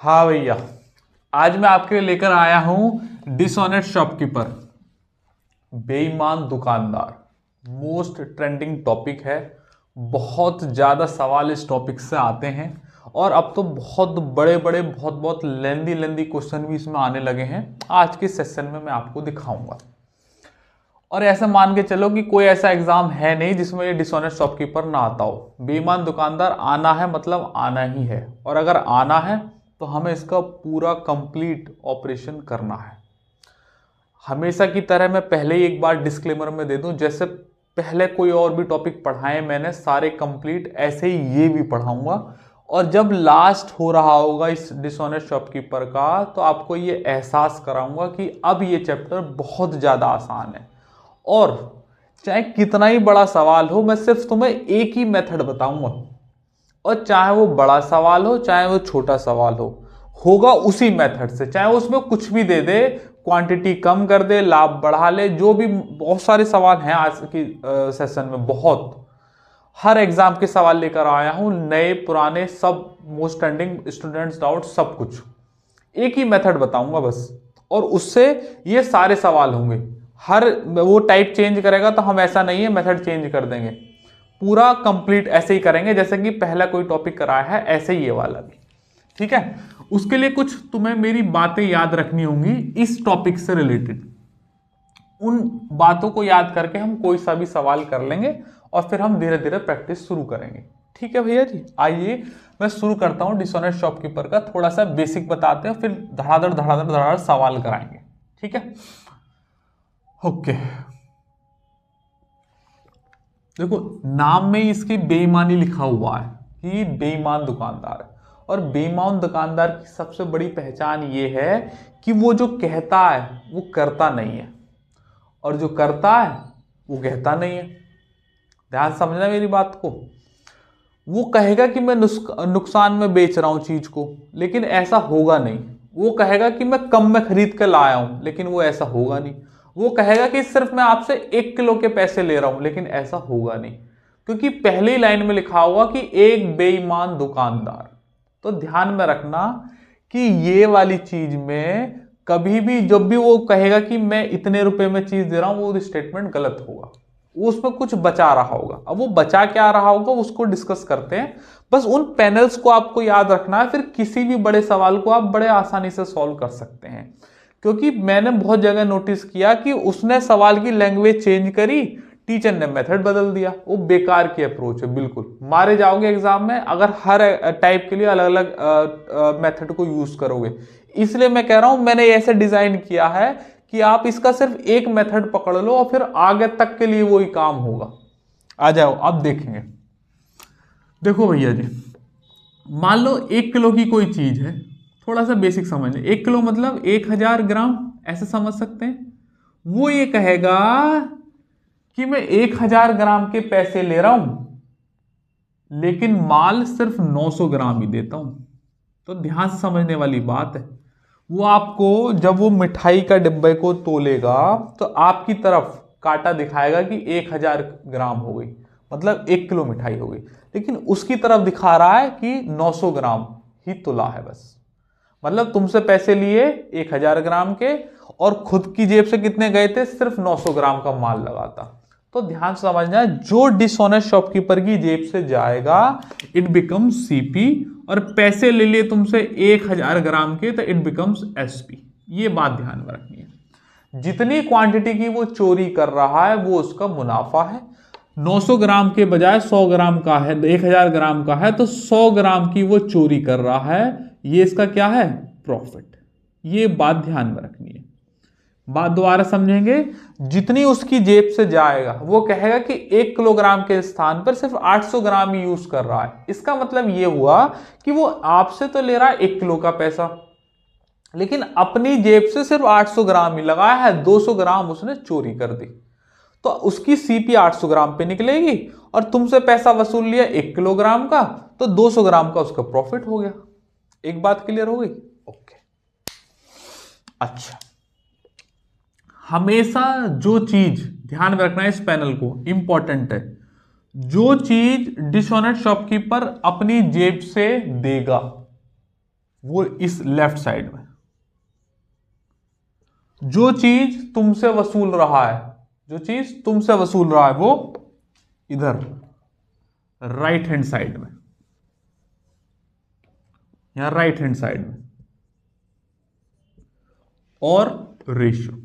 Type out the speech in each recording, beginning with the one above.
हाँ भैया, आज मैं आपके लिए लेकर आया हूं डिसऑनेस्ट शॉपकीपर, बेईमान दुकानदार। मोस्ट ट्रेंडिंग टॉपिक है। बहुत ज़्यादा सवाल इस टॉपिक से आते हैं और अब तो बहुत बड़े बड़े बहुत लेंदी क्वेश्चन भी इसमें आने लगे हैं। आज के सेशन में मैं आपको दिखाऊंगा। और ऐसा मान के चलो कि कोई ऐसा एग्जाम है नहीं जिसमें ये डिसऑनेस्ट शॉपकीपर ना आता हो। बेईमान दुकानदार आना है मतलब आना ही है, और अगर आना है तो हमें इसका पूरा कंप्लीट ऑपरेशन करना है। हमेशा की तरह मैं पहले ही एक बार डिस्क्लेमर में दे दूं, जैसे पहले कोई और भी टॉपिक पढ़ाए मैंने सारे कंप्लीट, ऐसे ही ये भी पढ़ाऊंगा। और जब लास्ट हो रहा होगा इस डिसऑनेस्ट शॉपकीपर का, तो आपको ये एहसास कराऊंगा कि अब ये चैप्टर बहुत ज़्यादा आसान है। और चाहे कितना ही बड़ा सवाल हो, मैं सिर्फ तुम्हें एक ही मेथड बताऊंगा, और चाहे वो बड़ा सवाल हो चाहे वो छोटा सवाल होगा उसी मेथड से। चाहे वो उसमें कुछ भी दे दे, क्वांटिटी कम कर दे, लाभ बढ़ा ले, जो भी बहुत सारे सवाल हैं आज की सेशन में। बहुत हर एग्जाम के सवाल लेकर आया हूं, नए पुराने सब, मोस्ट ट्रेंडिंग, स्टूडेंट्स डाउट, सब कुछ एक ही मेथड बताऊंगा बस। और उससे ये सारे सवाल होंगे। हर वो टाइप चेंज करेगा तो हम ऐसा नहीं है मेथड चेंज कर देंगे, पूरा कंप्लीट ऐसे ही करेंगे जैसे कि पहला कोई टॉपिक कराया है, ऐसे ही ये वाला भी। ठीक है, उसके लिए कुछ तुम्हें मेरी बातें याद रखनी होंगी इस टॉपिक से रिलेटेड। उन बातों को याद करके हम कोई सा भी सवाल कर लेंगे और फिर हम धीरे धीरे प्रैक्टिस शुरू करेंगे। ठीक है भैया जी, आइए मैं शुरू करता हूं डिसऑनेस्ट शॉपकीपर का। थोड़ा सा बेसिक बताते हैं, फिर धड़ाधड़ सवाल कराएंगे। ठीक है, ओके। देखो, नाम में इसकी बेईमानी लिखा हुआ है कि बेईमान दुकानदार है। और बेईमान दुकानदार की सबसे बड़ी पहचान ये है कि वो जो कहता है वो करता नहीं है, और जो करता है वो कहता नहीं है। ध्यान समझना मेरी बात को। वो कहेगा कि मैं नुकसान में बेच रहा हूं चीज को, लेकिन ऐसा होगा नहीं। वो कहेगा कि मैं कम में खरीद कर लाया हूं, लेकिन वो ऐसा होगा नहीं। वो कहेगा कि सिर्फ मैं आपसे 1 किलो के पैसे ले रहा हूं, लेकिन ऐसा होगा नहीं, क्योंकि पहली लाइन में लिखा होगा कि एक बेईमान दुकानदार। तो ध्यान में रखना कि ये वाली चीज में कभी भी जब भी वो कहेगा कि मैं इतने रुपए में चीज दे रहा हूं, वो स्टेटमेंट गलत होगा। वो उसमें कुछ बचा रहा होगा। अब वो बचा क्या रहा होगा उसको डिस्कस करते हैं। बस उन पैनल्स को आपको याद रखना है, फिर किसी भी बड़े सवाल को आप बड़े आसानी से सॉल्व कर सकते हैं। क्योंकि मैंने बहुत जगह नोटिस किया कि उसने सवाल की लैंग्वेज चेंज करी, टीचर ने मेथड बदल दिया। वो बेकार की अप्रोच है, बिल्कुल मारे जाओगे एग्जाम में अगर हर टाइप के लिए अलग अलग मेथड को यूज करोगे। इसलिए मैं कह रहा हूं, मैंने ऐसे डिजाइन किया है कि आप इसका सिर्फ एक मेथड पकड़ लो और फिर आगे तक के लिए वही काम होगा। आ जाओ, अब देखेंगे। देखो भैया जी, मान लो 1 किलो की कोई चीज है। थोड़ा सा बेसिक समझ लें। 1 किलो मतलब 1000 ग्राम, ऐसे समझ सकते हैं। वो ये कहेगा कि मैं 1000 ग्राम के पैसे ले रहा हूं, लेकिन माल सिर्फ 900 ग्राम ही देता हूं। तो ध्यान से समझने वाली बात है। वो आपको जब वो मिठाई का डिब्बे को तोलेगा तो आपकी तरफ कांटा दिखाएगा कि 1000 ग्राम हो गई, मतलब 1 किलो मिठाई हो गई, लेकिन उसकी तरफ दिखा रहा है कि 900 ग्राम ही तुला है बस। मतलब तुमसे पैसे लिए 1000 ग्राम के, और खुद की जेब से कितने गए थे, सिर्फ 900 ग्राम का माल लगाता। तो ध्यान समझना है, जो डिसऑनेस्ट शॉपकीपर की जेब से जाएगा इट बिकम्स सीपी, और पैसे ले लिए तुमसे 1000 ग्राम के तो इट बिकम्स एसपी। ये बात ध्यान में रखनी है। जितनी क्वांटिटी की वो चोरी कर रहा है वो उसका मुनाफा है। 900 ग्राम के बजाय 100 ग्राम का है, 1000 ग्राम का है, तो 100 ग्राम की वो चोरी कर रहा है, ये इसका क्या है, प्रॉफिट। ये बात ध्यान में रखनी है। बात दोबारा समझेंगे। जितनी उसकी जेब से जाएगा, वो कहेगा कि 1 किलोग्राम के स्थान पर सिर्फ 800 ग्राम ही यूज कर रहा है। इसका मतलब ये हुआ कि वो आपसे तो ले रहा है 1 किलो का पैसा, लेकिन अपनी जेब से सिर्फ 800 ग्राम ही लगाया है, 200 ग्राम उसने चोरी कर दी। तो उसकी सीपी 800 ग्राम पे निकलेगी, और तुमसे पैसा वसूल लिया 1 किलोग्राम का, तो 200 ग्राम का उसका प्रॉफिट हो गया। एक बात क्लियर हो गई? ओके। अच्छा, हमेशा जो चीज ध्यान में रखना है, इस पैनल को इंपॉर्टेंट है, जो चीज डिसऑनेस्ट शॉपकीपर अपनी जेब से देगा, वो इस लेफ्ट साइड में। जो चीज तुमसे वसूल रहा है, जो चीज तुमसे वसूल रहा है वो इधर राइट हैंड साइड में, यहां राइट हैंड साइड में। और रेशियो,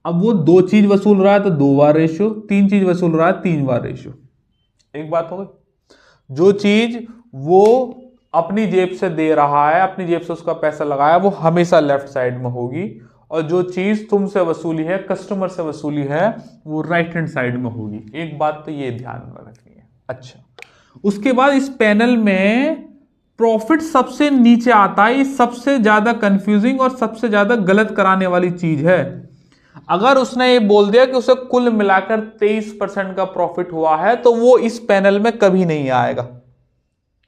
अब वो 2 चीज वसूल रहा है तो 2 बार रेशियो, 3 चीज वसूल रहा है 3 बार रेशियो। एक बात हो गई। जो चीज वो अपनी जेब से दे रहा है, अपनी जेब से उसका पैसा लगाया, वो हमेशा लेफ्ट साइड में होगी, और जो चीज तुमसे वसूली है, कस्टमर से वसूली है, वो राइट हैंड साइड में होगी। एक बात तो ये ध्यान में रखनी है। अच्छा, उसके बाद इस पैनल में प्रॉफिट सबसे नीचे आता है। ये सबसे ज्यादा कंफ्यूजिंग और सबसे ज्यादा गलत कराने वाली चीज है। अगर उसने ये बोल दिया कि उसे कुल मिलाकर 23% का प्रॉफिट हुआ है, तो वो इस पैनल में कभी नहीं आएगा।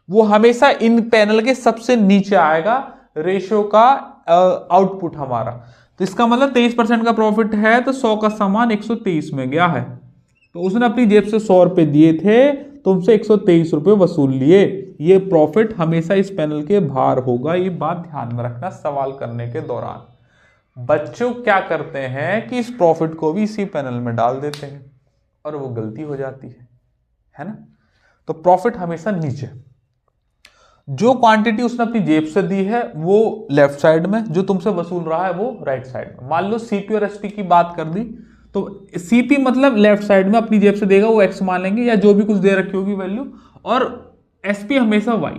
वो हमेशा इन पैनल के सबसे नीचे आएगा, रेशियो का आउटपुट हमारा। तो इसका मतलब 23% का प्रॉफिट है तो 100 का सामान 123 में गया है, तो उसने अपनी जेब से 100 रुपए दिए थे, तुमसे 123 रुपए वसूल लिए। ये प्रॉफिट हमेशा इस पैनल के बाहर होगा। ये बात ध्यान में रखना सवाल करने के दौरान। बच्चों क्या करते हैं कि इस प्रॉफिट को भी इसी पैनल में डाल देते हैं और वो गलती हो जाती है ना। तो प्रॉफिट हमेशा नीचे, जो क्वांटिटी उसने अपनी जेब से दी है वो लेफ्ट साइड में, जो तुमसे वसूल रहा है वो राइट साइड में। मान लो सीपी और एसपी की बात कर दी, तो सीपी मतलब लेफ्ट साइड में अपनी जेब से देगा, वो एक्स मान लेंगे या जो भी कुछ दे रखी होगी वैल्यू, और एसपी हमेशा वाई।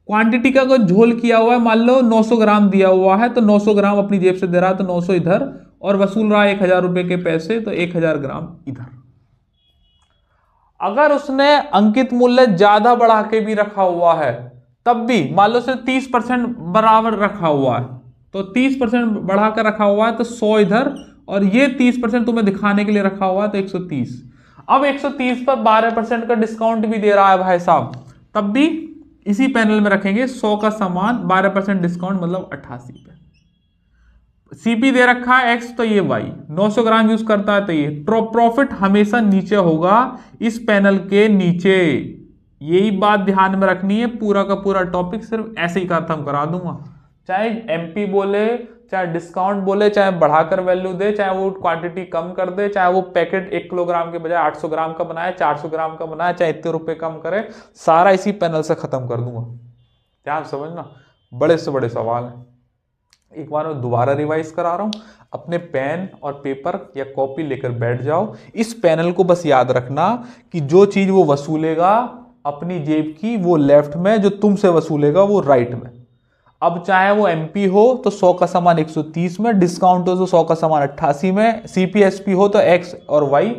क्वांटिटी का कोई झोल किया हुआ है, मान लो 900 ग्राम दिया हुआ है, तो 900 ग्राम अपनी जेब से दे रहा है, तो 900 इधर, और वसूल रहा है 1000 रुपए के पैसे, तो 1000 ग्राम इधर। अगर उसने अंकित मूल्य ज्यादा बढ़ा के भी रखा हुआ है, तब भी मान लो सिर्फ 30% बराबर रखा हुआ है, तो 30% बढ़ा कर रखा हुआ है, तो 100 इधर, और ये 30% तुम्हें दिखाने के लिए रखा हुआ है, तो 130। अब 130 पर 12% का डिस्काउंट भी दे रहा है भाई साहब, तब भी इसी पैनल में रखेंगे। 100 का सामान 12% डिस्काउंट मतलब 88 पे। सीपी दे रखा है एक्स, तो ये वाई 900 ग्राम यूज करता है, तो ये प्रॉफिट हमेशा नीचे होगा, इस पैनल के नीचे। यही बात ध्यान में रखनी है। पूरा का पूरा टॉपिक सिर्फ ऐसे ही खत्म करा दूंगा, चाहे एमपी बोले, चाहे डिस्काउंट बोले, चाहे बढ़ाकर वैल्यू दे, चाहे वो क्वांटिटी कम कर दे, चाहे वो पैकेट 1 किलोग्राम के बजाय 800 ग्राम का बनाए, 400 ग्राम का बनाए, चाहे इतने रुपए कम करे, सारा इसी पैनल से खत्म कर दूंगा। ध्यान समझना, बड़े से बड़े सवाल हैं। एक बार मैं दोबारा रिवाइज करा रहा हूं, अपने पेन और पेपर या कॉपी लेकर बैठ जाओ। इस पैनल को बस याद रखना कि जो चीज वो वसूलेगा अपनी जेब की, वो लेफ्ट में, जो तुमसे वसूलेगा वो राइट में। अब चाहे वो एमपी हो तो 100 का सामान 130 में, डिस्काउंट हो तो 100 का सामान 88 में, सीपीएसपी हो तो एक्स और वाई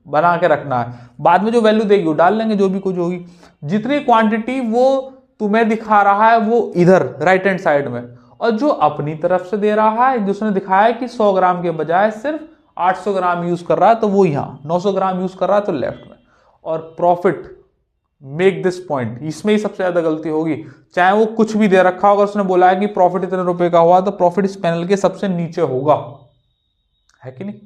बना के रखना है। बाद में जो वैल्यू देगी वो डाल लेंगे, जो भी कुछ होगी। जितनी क्वांटिटी वो तुम्हें दिखा रहा है वो इधर राइट हैंड साइड में, और जो अपनी तरफ से दे रहा है, जिसने दिखाया है कि 100 ग्राम के बजाय सिर्फ 800 ग्राम यूज कर रहा है, तो वो यहाँ 900 ग्राम यूज कर रहा है, तो लेफ्ट में। और प्रॉफिट, मेक दिस पॉइंट, इसमें ही सबसे ज्यादा गलती होगी। चाहे वो कुछ भी दे रखा होगा, उसने बोला है कि प्रॉफिट इतने रुपए का हुआ, तो प्रॉफिट इस पैनल के सबसे नीचे होगा, है कि नहीं।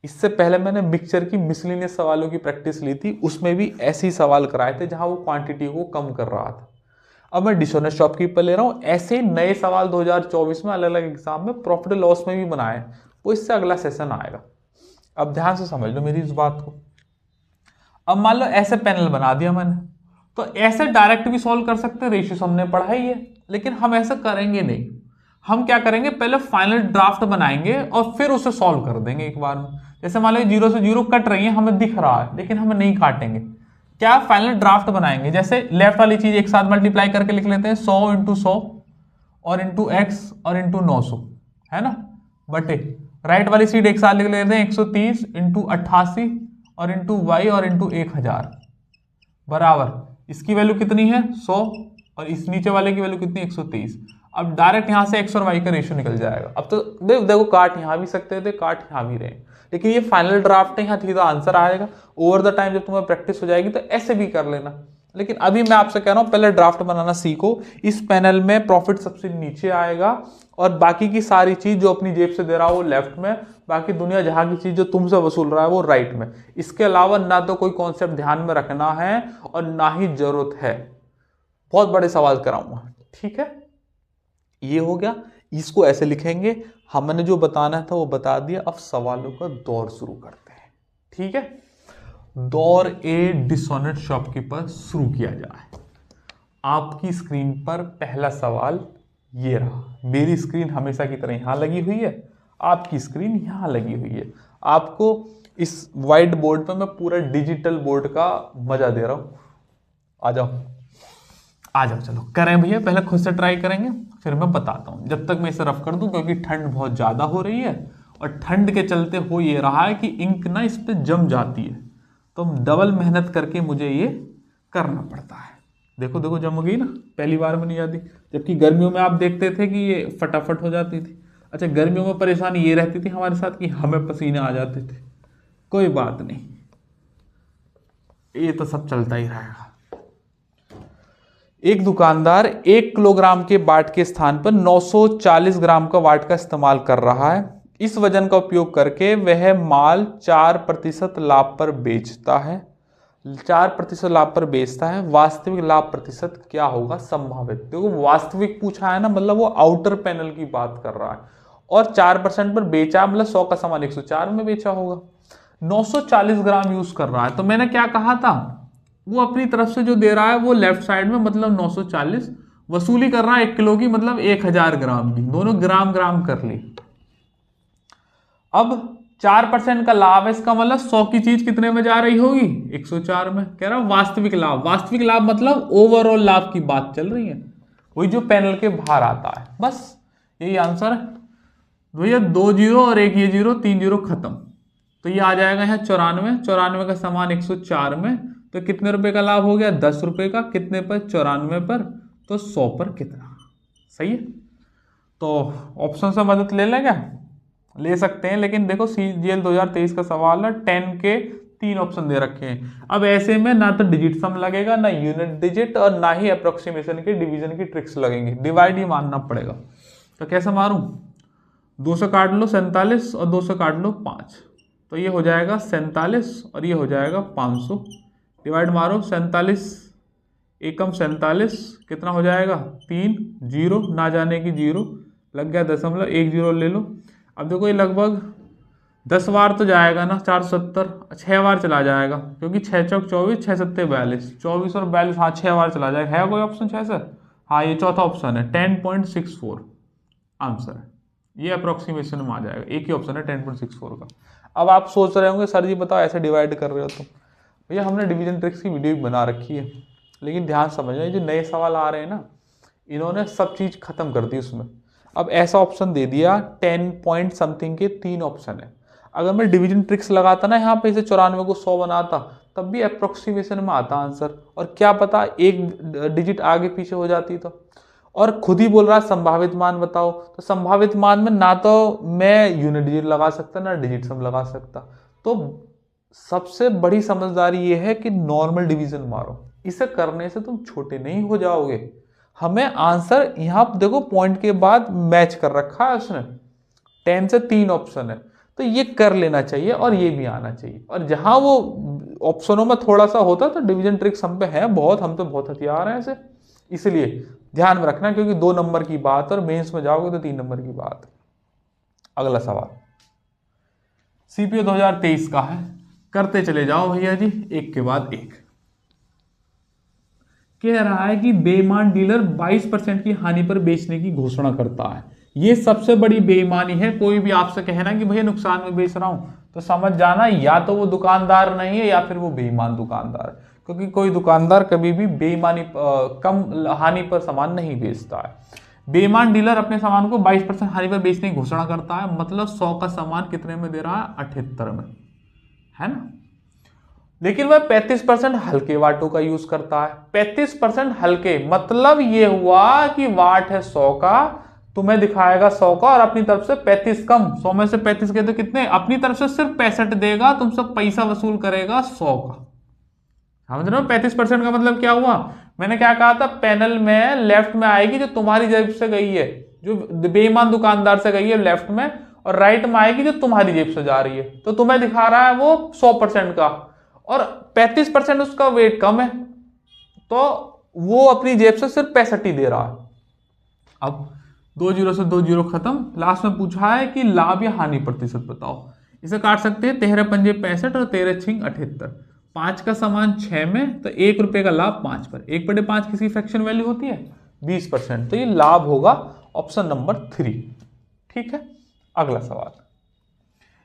इससे पहले मैंने मिक्सचर की मिसलिनियस सवालों की प्रैक्टिस ली थी, उसमें भी ऐसे ही सवाल कराए थे जहां वो क्वांटिटी को कम कर रहा था। अब मैं डिशोनेस्ट शॉपकीपर ले रहा हूं। ऐसे नए सवाल 2024 में अलग अलग एग्जाम में प्रॉफिट लॉस में भी बनाए, वो इससे अगला सेशन आएगा। अब ध्यान से समझ लो मेरी इस बात को। अब मान लो ऐसे पैनल बना दिया मैंने, तो ऐसे डायरेक्ट भी सॉल्व कर सकते हैं, रेशियो हमने पढ़ा ही है, लेकिन हम ऐसा करेंगे नहीं। हम क्या करेंगे, पहले फाइनल ड्राफ्ट बनाएंगे और फिर उसे सॉल्व कर देंगे एक बार में। जैसे मान लो 0 से 0 कट रही है, हमें दिख रहा है, लेकिन हम नहीं काटेंगे। क्या, फाइनल ड्राफ्ट बनाएंगे। जैसे लेफ्ट वाली चीज एक साथ मल्टीप्लाई करके लिख लेते हैं, 100 इंटू 100 और इंटू एक्स और इंटू 900, है ना, बटे राइट वाली सीट एक साथ लिख लेते हैं, 130 इंटू 88 और इंटू वाई और इंटू 1000 बराबर, इसकी वैल्यू कितनी है 100, और इस नीचे वाले की वैल्यू कितनी 130। अब डायरेक्ट यहां से एक्स और वाई का रेशियो निकल जाएगा। अब तो देखो काट यहां भी सकते थे, काट यहां भी रहे, लेकिन ये फाइनल ड्राफ्ट है, यहाँ सीधा आंसर आएगा। ओवर द टाइम जब तुम्हें प्रैक्टिस हो जाएगी तो ऐसे भी कर लेना, लेकिन अभी मैं आपसे कह रहा हूं पहले ड्राफ्ट बनाना सीखो। इस पैनल में प्रॉफिट सबसे नीचे आएगा, और बाकी की सारी चीज जो अपनी जेब से दे रहा है वो लेफ्ट में, बाकी दुनिया जहां की चीज जो तुमसे वसूल रहा है वो राइट में। इसके अलावा ना तो कोई कॉन्सेप्ट ध्यान में रखना है और ना ही जरूरत है। बहुत बड़े सवाल कराऊंगा, ठीक है। ये हो गया, इसको ऐसे लिखेंगे। हमने जो बताना था वो बता दिया। अब सवालों का दौर शुरू करते हैं, ठीक है। दौर ए डिसऑनेस्ट शॉपकीपर शुरू किया जाए। आपकी स्क्रीन पर पहला सवाल ये रहा। मेरी स्क्रीन हमेशा की तरह यहां लगी हुई है, आपकी स्क्रीन यहां लगी हुई है। आपको इस व्हाइट बोर्ड पर मैं पूरा डिजिटल बोर्ड का मजा दे रहा हूं। आ जाओ आ जाओ, चलो करें भैया। पहले खुद से ट्राई करेंगे, फिर मैं बताता हूं। जब तक मैं इसे रफ कर दूं, क्योंकि ठंड बहुत ज्यादा हो रही है और ठंड के चलते हो ये रहा है कि इंक ना इस पे जम जाती है, तो डबल मेहनत करके मुझे ये करना पड़ता है। देखो देखो जम गई ना, पहली बार में नहीं जाती। जबकि गर्मियों में आप देखते थे कि ये फटाफट हो जाती थी। अच्छा, गर्मियों में परेशानी ये रहती थी हमारे साथ कि हमें पसीने आ जाते थे। कोई बात नहीं, ये तो सब चलता ही रहेगा। एक दुकानदार 1 किलोग्राम के वाट के स्थान पर 940 ग्राम का वाट का इस्तेमाल कर रहा है। इस वजन का उपयोग करके वह माल 4% लाभ पर बेचता है। 4% लाभ पर बेचता है। वास्तविक लाभ प्रतिशत क्या होगा संभावित? देखो वास्तविक पूछा है ना, मतलब वो आउटर पैनल की बात कर रहा है। और 4% पर बेचा, मतलब 100 का सामान 104 में बेचा होगा। 940 ग्राम यूज कर रहा है, तो मैंने क्या कहा था, वो अपनी तरफ से जो दे रहा है वो लेफ्ट साइड में, मतलब 940 वसूली कर रहा है 1 किलो की, मतलब 1000 ग्राम की। दोनों ग्राम ग्राम कर ली। अब 4% का लाभ है, इसका मतलब 100 की चीज कितने में जा रही होगी? 104 में। कह रहा वास्तविक लाभ। वास्तविक लाभ मतलब ओवरऑल लाभ की बात चल रही है, वही जो पैनल के बाहर आता है। बस यही आंसर है भैया। 2 जीरो और 1 ये जीरो, 3 जीरो खत्म। तो ये आ जाएगा यहाँ 94। 94 का सामान 104 में, तो कितने रुपए का लाभ हो गया? 10 रुपए का। कितने पर? 94 पर। तो 100 पर कितना? सही है। तो ऑप्शन से मदद ले लें क्या? ले सकते हैं, लेकिन देखो CGL 2023 का सवाल है, 10 के 3 ऑप्शन दे रखे हैं। अब ऐसे में ना तो डिजिट सम लगेगा, ना यूनिट डिजिट, और ना ही अप्रोक्सीमेशन के डिवीजन की ट्रिक्स लगेंगी। डिवाइड ही मानना पड़ेगा। तो कैसे मारूं? 2 से काट लो 47 और 2 से काट लो 5, तो ये हो जाएगा 47 और ये हो जाएगा 500। डिवाइड मारो, 47 एकम 47 कितना हो जाएगा? 3 जीरो, ना जाने की जीरो लग गया, दशमलव 1 जीरो ले लो। अब देखो ये लगभग 10 बार तो जाएगा ना, 470, 6 बार चला जाएगा, क्योंकि 6 चौक 24, 6 सत्ते 42, 24 और 42, हाँ 6 बार चला जाएगा। है कोई ऑप्शन 6 से? हाँ ये चौथा ऑप्शन है, 10.64 आंसर है। ये अप्रोक्सीमेशन में आ जाएगा। एक ही ऑप्शन है 10.64 का। अब आप सोच रहे होंगे सर जी बताओ ऐसे डिवाइड कर रहे हो तो? भैया हमने डिवीजन ट्रिक्स की वीडियो भी बना रखी है, लेकिन ध्यान समझना, जो नए सवाल आ रहे हैं ना, इन्होंने सब चीज खत्म कर दी उसमें। अब ऐसा ऑप्शन दे दिया 10 पॉइंट समथिंग के 3 ऑप्शन है। अगर मैं डिवीजन ट्रिक्स लगाता ना यहाँ पे, इसे 94 को 100 बनाता, तब भी अप्रोक्सीमेशन में आता आंसर। और क्या पता एक डिजिट आगे पीछे हो जाती तो। और खुद ही बोल रहा है संभावित मान बताओ, तो संभावित मान में ना तो मैं यूनिट डिजिट लगा सकता, ना डिजिट सम लगा सकता। तो सबसे बड़ी समझदारी ये है कि नॉर्मल डिवीजन मारो। इसे करने से तुम छोटे नहीं हो जाओगे। हमें आंसर यहाँ देखो पॉइंट के बाद मैच कर रखा है उसने, 10 से 3 ऑप्शन है, तो ये कर लेना चाहिए और ये भी आना चाहिए। और जहां वो ऑप्शनों में थोड़ा सा होता तो डिवीजन ट्रिक्स हम पे है बहुत, हम पे बहुत हथियार हैं ऐसे, इसलिए ध्यान में रखना, क्योंकि 2 नंबर की बात और मेंस में जाओगे तो 3 नंबर की बात। अगला सवाल CPO 2023 का है, करते चले जाओ भैया जी एक के बाद एक। कह रहा है कि बेईमान डीलर 22% की हानि पर बेचने की घोषणा करता है। ये सबसे बड़ी बेईमानी है। कोई भी आपसे कहना कि भैया नुकसान में बेच रहा हूं, तो समझ जाना या तो वो दुकानदार नहीं है या फिर वो बेईमान दुकानदार है। क्योंकि कोई दुकानदार कभी भी बेईमानी कम हानि पर सामान नहीं बेचता है। बेईमान डीलर अपने सामान को 22% हानि पर बेचने की घोषणा करता है, मतलब 100 का सामान कितने में दे रहा है? 78 में, है ना। लेकिन वह 35% हल्के वाटों का यूज करता है। 35% हल्के मतलब ये हुआ कि वाट है 100 का, तुम्हें दिखाएगा 100 का और अपनी तरफ से 35 कम। 100 में से 35 के तो कितने? अपनी तरफ से सिर्फ 65 देगा, तुमसे पैसा वसूल करेगा 100 का। समझ रहे हो? 35% का मतलब क्या हुआ? मैंने क्या कहा था, पैनल में लेफ्ट में आएगी जो तुम्हारी जेब से गई है, जो बेईमान दुकानदार से गई है लेफ्ट में, और राइट में आएगी जो तुम्हारी जेब से जा रही है। तो तुम्हें दिखा रहा है वो 100% का, और 35% उसका वेट कम है, तो वो अपनी जेब से सिर्फ 65 ही दे रहा है। अब 2 जीरो से 2 जीरो खत्म। लास्ट में पूछा है कि लाभ या हानि प्रतिशत बताओ। इसे काट सकते हैं 13 पंजे 65 और 13 छिंग 78। 5 का समान 6 में, तो 1 रुपये का लाभ 5 पर। 1/5 किसकी फ्रैक्शन वैल्यू होती है? 20%। तो ये लाभ होगा ऑप्शन नंबर 3। ठीक है, अगला सवाल,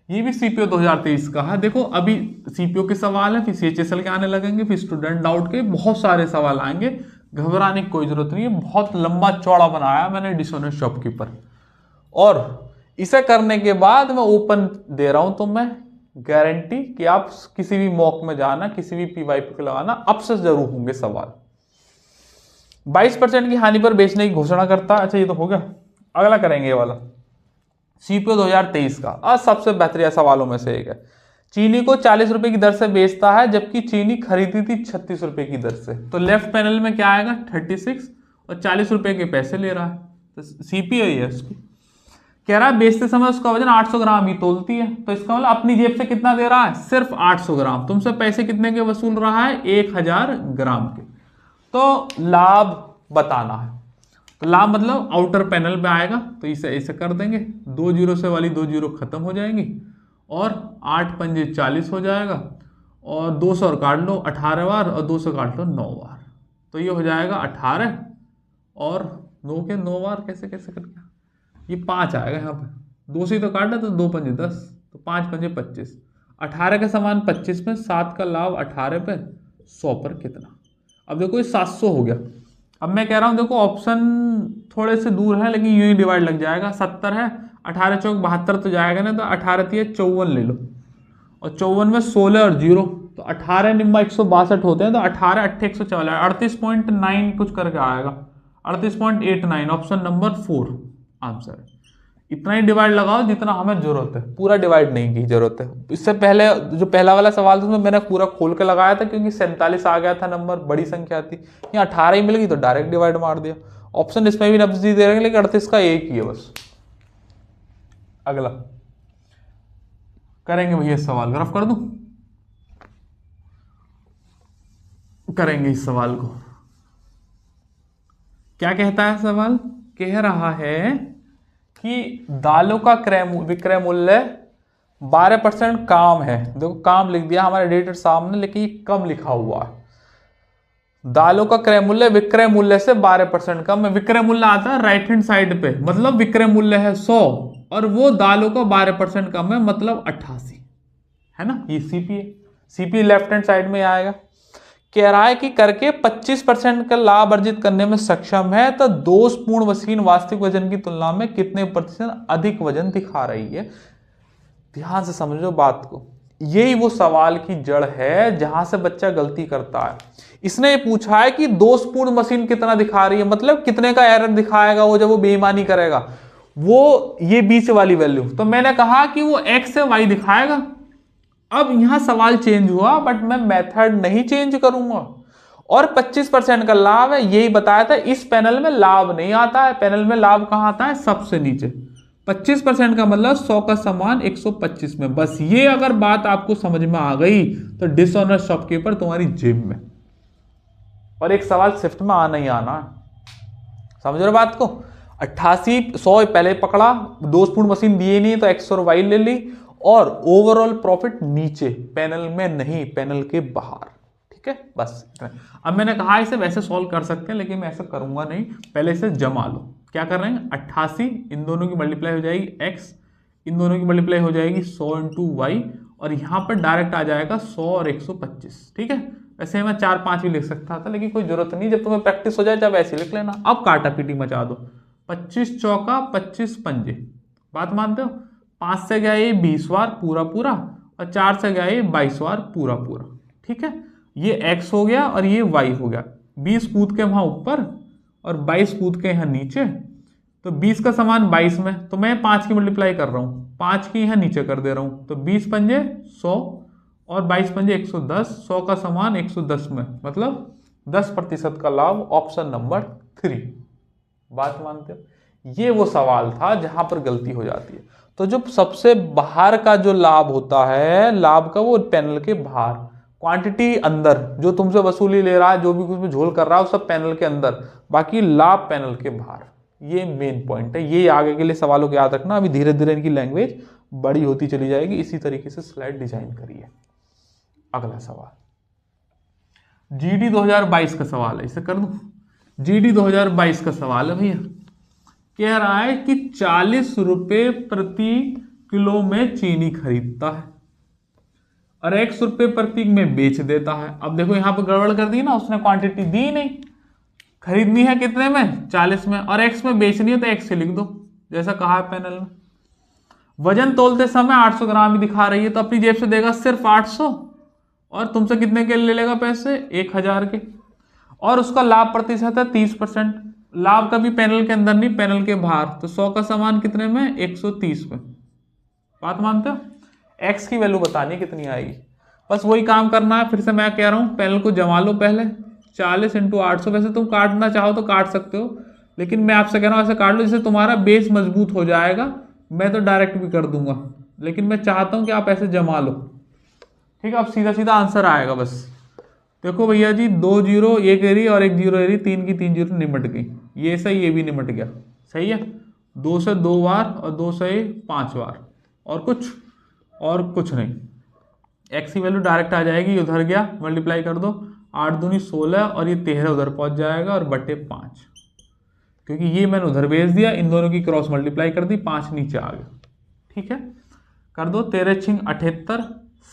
ये भी सीपीओ 2023 का है। देखो अभी सीपीओ के सवाल है, फिर सीएचएसएल के आने लगेंगे, फिर स्टूडेंट डाउट के बहुत सारे सवाल आएंगे। घबराने की कोई जरूरत नहीं है, बहुत लंबा चौड़ा बनाया मैंने डिसऑनेस्ट शॉपकीपर। और इसे करने के बाद मैं ओपन दे रहा हूं, तो मैं गारंटी कि आप किसी भी मॉक में जाना, किसी भी पीवाईपी को लगाना, अब से जरूर होंगे सवाल। 22% की हानि पर बेचने की घोषणा करता। अच्छा ये तो हो गया, अगला करेंगे ये वाला सीपीओ 2023 का। आज सबसे बेहतरीन सवालों में से एक है। चीनी को 40 रुपए की दर से बेचता है, जबकि चीनी खरीदी थी 36 रुपए की दर से। तो लेफ्ट पैनल में क्या आएगा? 36 और 40 रुपए के पैसे ले रहा है, तो सीपीओ ही है उसकी। कह रहा है बेचते समय उसका वजन 800 ग्राम ही तोलती है, तो इसका मतलब अपनी जेब से कितना दे रहा है? सिर्फ 800 ग्राम। तुमसे पैसे कितने के वसूल रहा है? 1000 ग्राम के। तो लाभ बताना है, तो लाभ मतलब आउटर पैनल में आएगा, तो इसे ऐसे कर देंगे। 2 जीरो से वाली 2 जीरो खत्म हो जाएंगी, और 8 पंजे 40 हो जाएगा, और 200 और काट लो 18 बार, और 200 काट लो 9 बार, तो ये हो जाएगा 18 और 2 के 9 बार, कैसे कैसे करके ये 5 आएगा यहाँ पे। 2 से ही तो काटा, तो 2 पंजे 10, तो 5 पंजे 25। 18 के समान 25 में 7 का लाभ 18 पे 100 पर कितना? अब देखो ये 700 हो गया। अब मैं कह रहा हूं देखो ऑप्शन थोड़े से दूर है, लेकिन यूं ही डिवाइड लग जाएगा। 70 है, 18 चौक 72 तो जाएगा ना, तो 18 तिया 54 ले लो, और 54 में 16 और 0, तो 18 निम्मा 162 होते हैं, तो 18 8 144, 38.9 कुछ करके आएगा, 38.89। ऑप्शन नंबर 4 आंसर है। इतना ही डिवाइड लगाओ जितना हमें जरूरत है, पूरा डिवाइड नहीं की जरूरत है। इससे पहले जो पहला वाला सवाल था उसमें मैंने पूरा खोल के लगाया था, क्योंकि 47 आ गया था नंबर, बड़ी संख्या थी। यहाँ 18 ही मिल गई तो डायरेक्ट डिवाइड मार दिया। ऑप्शन इसमें भी नब्जी दे रहे हैं, लेकिन 38 का एक ही है बस। अगला करेंगे भैया सवाल, रफ कर दूं, करेंगे इस सवाल को। क्या कहता है सवाल? कह रहा है कि दालों का विक्रय मूल्य 12% काम है। देखो काम लिख दिया हमारे एडिटर साहब ने, लेकिन ये कम लिखा हुआ है। दालों का क्रय मूल्य विक्रय मूल्य से 12% कम है। विक्रय मूल्य आता है राइट हैंड साइड पे, मतलब विक्रय मूल्य है 100 और वो दालों का 12% कम है, मतलब 88 है ना। ये सीपी लेफ्ट हैंड साइड में आएगा। कह रहा है कि करके 25% का लाभ अर्जित करने में सक्षम है, तो दोषपूर्ण मशीन वास्तविक वजन की तुलना में कितने प्रतिशत अधिक वजन दिखा रही है? ध्यान से समझो बात को, यही वो सवाल की जड़ है जहां से बच्चा गलती करता है। इसने ये पूछा है कि दोषपूर्ण मशीन कितना दिखा रही है, मतलब कितने का एरर दिखाएगा वो जब वो बेईमानी करेगा, वो ये बीच वाली वैल्यू। तो मैंने कहा कि वो x से y दिखाएगा। अब यहां सवाल चेंज हुआ, बट मैं मेथड नहीं चेंज करूंगा। और 25% का लाभ है, यही बताया था। इस पैनल में लाभ नहीं आता है, पैनल में लाभ कहां आता है? सबसे नीचे। 25% का मतलब 100 का समान 125 में। बस ये अगर बात आपको समझ में आ गई तो डिसऑनेस्ट शॉपकीपर तुम्हारी जेब में। और एक सवाल शिफ्ट में आना ही आना है, समझ रहे बात को। 88 100 पहले पकड़ा, दोषपूर्ण मशीन दिए नहीं तो एक्स और वाई ले ली, और ओवरऑल प्रॉफिट नीचे, पैनल में नहीं, पैनल के बाहर। ठीक है, बस इतना। अब मैंने कहा इसे वैसे सॉल्व कर सकते हैं, लेकिन मैं ऐसा करूंगा नहीं, पहले इसे जमा लो। क्या कर रहे हैं? 88 इन दोनों की मल्टीप्लाई हो जाएगी x, इन दोनों की मल्टीप्लाई हो जाएगी 100 इंटू वाई, और यहां पर डायरेक्ट आ जाएगा 100 और 125। ठीक है, वैसे मैं 4-5 भी लिख सकता था, लेकिन कोई जरूरत नहीं, जब तुम्हें प्रैक्टिस हो जाए जब ऐसे लिख लेना। अब काटा पीटी मचा दो। 25 चौका 25 पंजे, बात मानते हो? 5 से गया ये 20 बार पूरा पूरा, और 4 से गया ये 22 बार पूरा पूरा। ठीक है, ये x हो गया और ये y हो गया। 20 कूद के वहां ऊपर और 22 कूद के यहाँ नीचे, तो 20 का समान 22 में, तो मैं 5 की मल्टीप्लाई कर रहा हूँ, 5 की यहाँ नीचे कर दे रहा हूँ, तो 20 पंजे 100 और 22 पंजे 110, 100 का समान 110 में, मतलब 10% का लाभ। Option number 3। बात मानते हो? ये वो सवाल था जहां पर गलती हो जाती है। तो जो सबसे बाहर का जो लाभ होता है, लाभ का वो पैनल के बाहर, क्वांटिटी अंदर, जो तुमसे वसूली ले रहा है, जो भी कुछ भी झोल कर रहा है, वो सब पैनल के अंदर, बाकी लाभ पैनल के बाहर। ये मेन पॉइंट है। ये आगे के लिए सवालों को याद रखना। अभी धीरे धीरे इनकी लैंग्वेज बड़ी होती चली जाएगी। इसी तरीके से स्लाइड डिजाइन करिए। अगला सवाल जीडी 2022 का सवाल है, इसे कर दूं। जीडी 2022 का सवाल है भैया, कह रहा है कि 40 रुपए प्रति किलो में चीनी खरीदता है और 100 रुपए प्रति में बेच देता है। अब देखो यहां पर गड़बड़ कर दी ना, उसने क्वांटिटी दी नहीं। खरीदनी है कितने में? 40 में, और एक्स में बेचनी है तो एक्स से लिख दो जैसा कहा है पैनल में। वजन तोलते समय 800 ग्राम ही दिखा रही है, तो अपनी जेब से देगा सिर्फ 800 और तुमसे कितने के ले लेगा पैसे? 1000 के। और उसका लाभ प्रतिशत है 30%। लाभ कभी पैनल के अंदर नहीं, पैनल के बाहर। तो 100 का सामान कितने में? 130 में। बात मानते हो? एक्स की वैल्यू बतानी कितनी आएगी, बस वही काम करना है। फिर से मैं कह रहा हूं, पैनल को जमा लो पहले। 40 × 800, वैसे तुम काटना चाहो तो काट सकते हो, लेकिन मैं आपसे कह रहा हूं ऐसे काट लो जिससे तुम्हारा बेस मजबूत हो जाएगा। मैं तो डायरेक्ट भी कर दूंगा, लेकिन मैं चाहता हूं कि आप ऐसे जमा लो। ठीक है, अब सीधा सीधा आंसर आएगा। बस देखो भैया जी, 2 जीरो, एक एरी और 1 जीरो एरी, 3 की 3 जीरो निमट गई। ये सही, ये भी निमट गया। सही है। 2 से 2 बार और 2 से 5 बार, और कुछ नहीं। एक्स की वैल्यू डायरेक्ट आ जाएगी, उधर गया, मल्टीप्लाई कर दो। 8 दूनी 16 और ये 13 उधर पहुंच जाएगा और बटे 5, क्योंकि ये मैंने उधर भेज दिया। इन दोनों की क्रॉस मल्टीप्लाई कर दी, 5 नीचे आ गया। ठीक है, कर दो। 13 × 78,